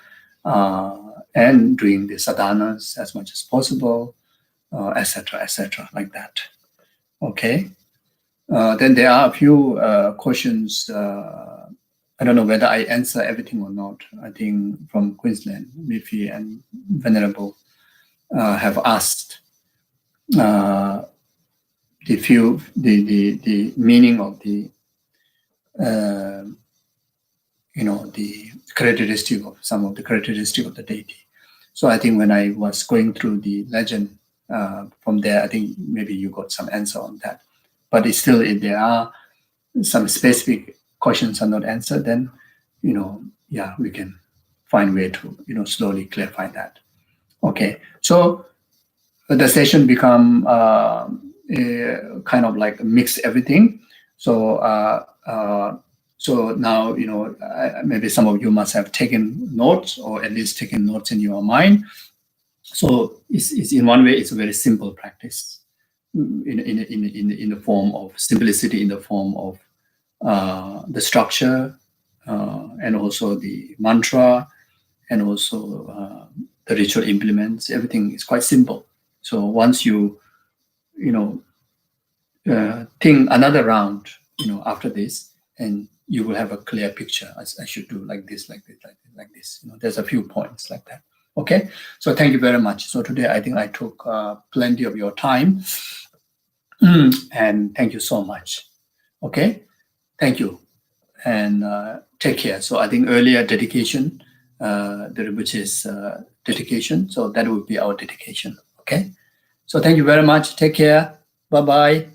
and doing the sadhanas as much as possible, etc., like that. Okay. Then there are a few questions. I don't know whether I answer everything or not. I think from Queensland, Miffy and Venerable have asked the meaning of the the characteristic of some of the characteristic of the deity. So I think when I was going through the legend from there, I think maybe you got some answer on that. But it's still, if there are some specific questions are not answered, then we can find way to slowly clarify that. Okay, so the session become kind of like mix everything. So so now maybe some of you must have taken notes, or at least taken notes in your mind. So it's in one way it's a very simple practice in the form of simplicity, in the form of the structure, and also the mantra, and also the ritual implements. Everything is quite simple. So once you think another round after this, and you will have a clear picture. I should do like this, like this, like this. There's a few points like that. Okay, so thank you very much. So today I think I took plenty of your time, and thank you so much. Okay, thank you, and take care. So I think earlier dedication, which is dedication. So that would be our dedication. Okay, so thank you very much. Take care. Bye bye.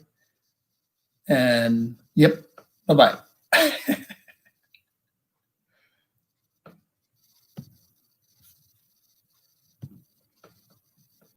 And yep, bye bye.